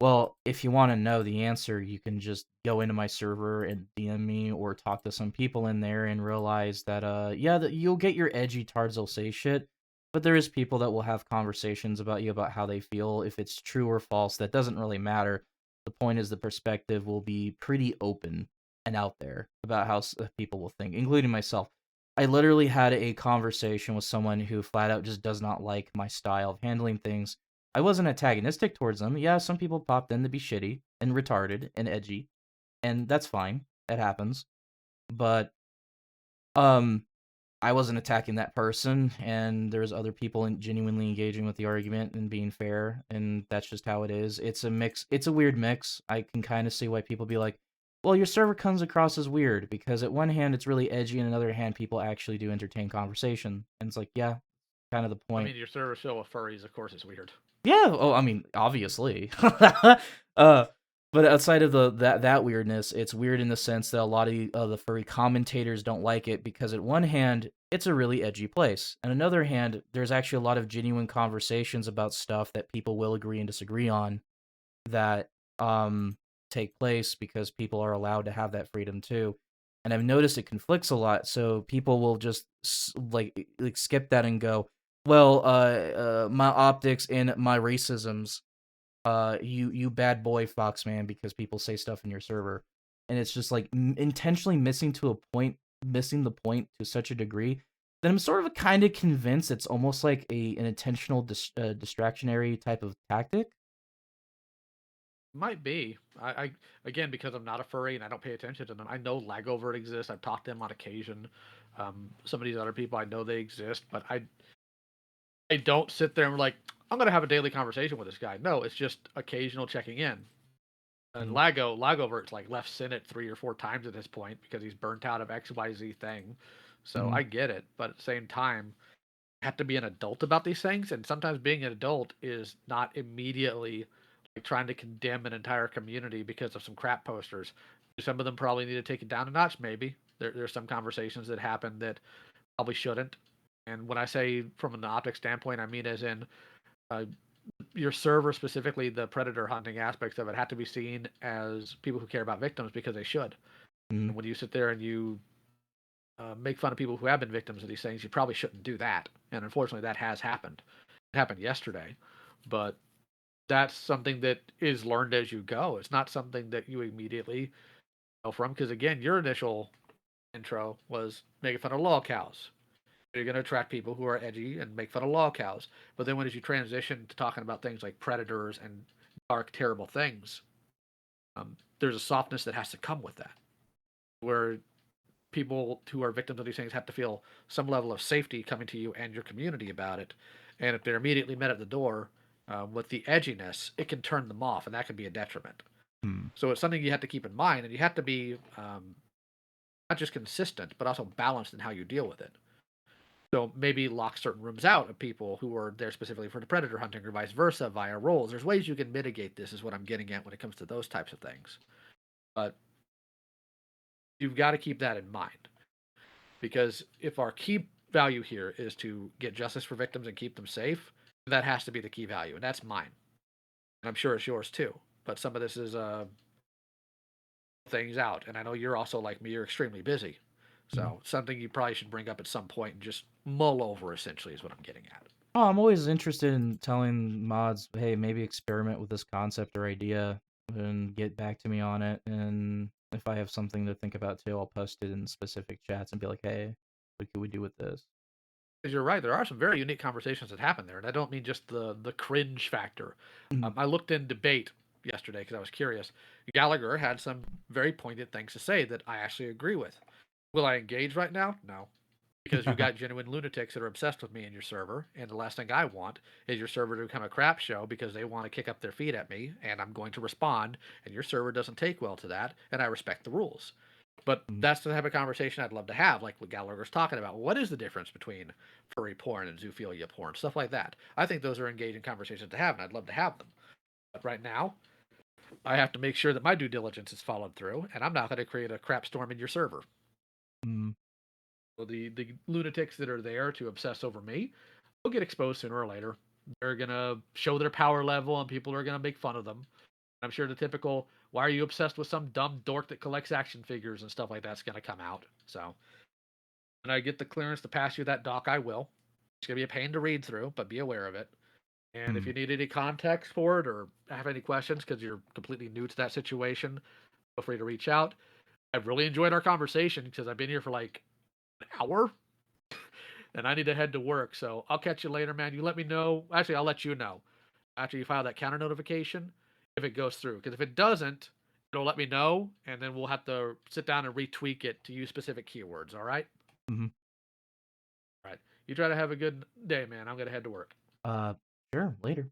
well, if you want to know the answer, you can just go into my server and DM me or talk to some people in there and realize that yeah, that you'll get your edgy tards will say shit, but there is people that will have conversations about you about how they feel. If it's true or false, that doesn't really matter. The point is the perspective will be pretty open and out there about how people will think, including myself. I literally had a conversation with someone who flat out just does not like my style of handling things. I wasn't antagonistic towards them. Yeah, some people popped in to be shitty and retarded and edgy, and that's fine. It happens. But um I wasn't attacking that person, and there's other people genuinely engaging with the argument and being fair, and that's just how it is. It's a mix. It's a weird mix. I can kind of see why people be like, "Well, your server comes across as weird," because at one hand it's really edgy, and on the other hand people actually do entertain conversation, and it's like, yeah, kind of the I point. mean, your service show of furries, of course, is weird. Yeah, oh, I mean, obviously. But outside of that weirdness, it's weird in the sense that a lot of the furry commentators don't like it because, at one hand, it's a really edgy place, and on the other hand, there's actually a lot of genuine conversations about stuff that people will agree and disagree on that take place because people are allowed to have that freedom too. And I've noticed it conflicts a lot, so people will just like skip that and go, well, my optics and my racisms, you bad boy Foxman, because people say stuff in your server, and it's just like intentionally missing the point to such a degree that I'm sort of kind of convinced it's almost like an intentional distractionary type of tactic. Might be. I again, because I'm not a furry and I don't pay attention to them. I know Lagovert exists. I've talked to them on occasion. Some of these other people I know they exist, but I don't sit there and like I'm gonna have a daily conversation with this guy. No, it's just occasional checking in. And Mm, Lagovert's like left Senate 3 or 4 times at this point because he's burnt out of XYZ thing. So mhm, I get it, but at the same time, you have to be an adult about these things, and sometimes being an adult is not immediately like trying to condemn an entire community because of some crap posters. Some of them probably need to take it down a notch. Maybe there's some conversations that happen that probably shouldn't. And when I say from an optic standpoint, I mean as in uh, your server, specifically the predator hunting aspects of it, have to be seen as people who care about victims because they should. mhm. And when you sit there and you make fun of people who have been victims of these things, you probably shouldn't do that. And unfortunately, that has happened. It happened yesterday, but that's something that is learned as you go. It's not something that you immediately know from. Because again, your initial intro was making fun of lol cows. You're going to attract people who are edgy and make fun of lol cows. But then, as you transition to talking about things like predators and dark, terrible things, there's a softness that has to come with that, where people who are victims of these things have to feel some level of safety coming to you and your community about it. And if they're immediately met at the door with the edginess, it can turn them off, and that can be a detriment. Hmm. So it's something you have to keep in mind, and you have to be not just consistent, but also balanced in how you deal with it. So maybe lock certain rooms out of people who are there specifically for the predator hunting, or vice versa via roles. There's ways you can mitigate this, is what I'm getting at when it comes to those types of things. But you've got to keep that in mind. Because if our key value here is to get justice for victims and keep them safe, that has to be the key value, and that's mine. And I'm sure it's yours too. But some of this is things out, and I know you're also like me. You're extremely busy, Mhm. so something you probably should bring up at some point and just mull over. Essentially, is what I'm getting at. Oh, I'm always interested in telling mods, hey, maybe experiment with this concept or idea and get back to me on it. And if I have something to think about too, I'll post it in specific chats and be like, hey, what could we do with this? Because you're right, there are some very unique conversations that happen there, and I don't mean just the cringe factor. Mhm. I looked in debate yesterday because I was curious. Gallagher had some very pointed things to say that I actually agree with. Will I engage right now? No, because you got genuine lunatics that are obsessed with me in your server, and the last thing I want is your server to become a crap show because they want to kick up their feet at me, and I'm going to respond, and your server doesn't take well to that, and I respect the rules. But Mhm. that's the type of conversation I'd love to have, like what Gallagher's talking about. What is the difference between furry porn and zoophilia porn? Stuff like that. I think those are engaging conversations to have, and I'd love to have them. But right now, I have to make sure that my due diligence is followed through, and I'm not going to create a crap storm in your server. Mhm. So the lunatics that are there to obsess over me will get exposed sooner or later. They're going to show their power level, and people are going to make fun of them. I'm sure the typical, why are you obsessed with some dumb dork that collects action figures and stuff like that's going to come out. So when I get the clearance to pass you that doc, I will. It's going to be a pain to read through, but be aware of it. And if Mhm. you need any context for it or have any questions because you're completely new to that situation, feel free to reach out. I've really enjoyed our conversation because I've been here for like an hour and I need to head to work. So I'll catch you later, man. You let me know. Actually, I'll let you know after you file that counter notification if it goes through. Because if it doesn't, it'll let me know, and then we'll have to sit down and retweak it to use specific keywords. All right? Mhm. All right. You try to have a good day, man. I'm gonna head to work. Uh, sure, later.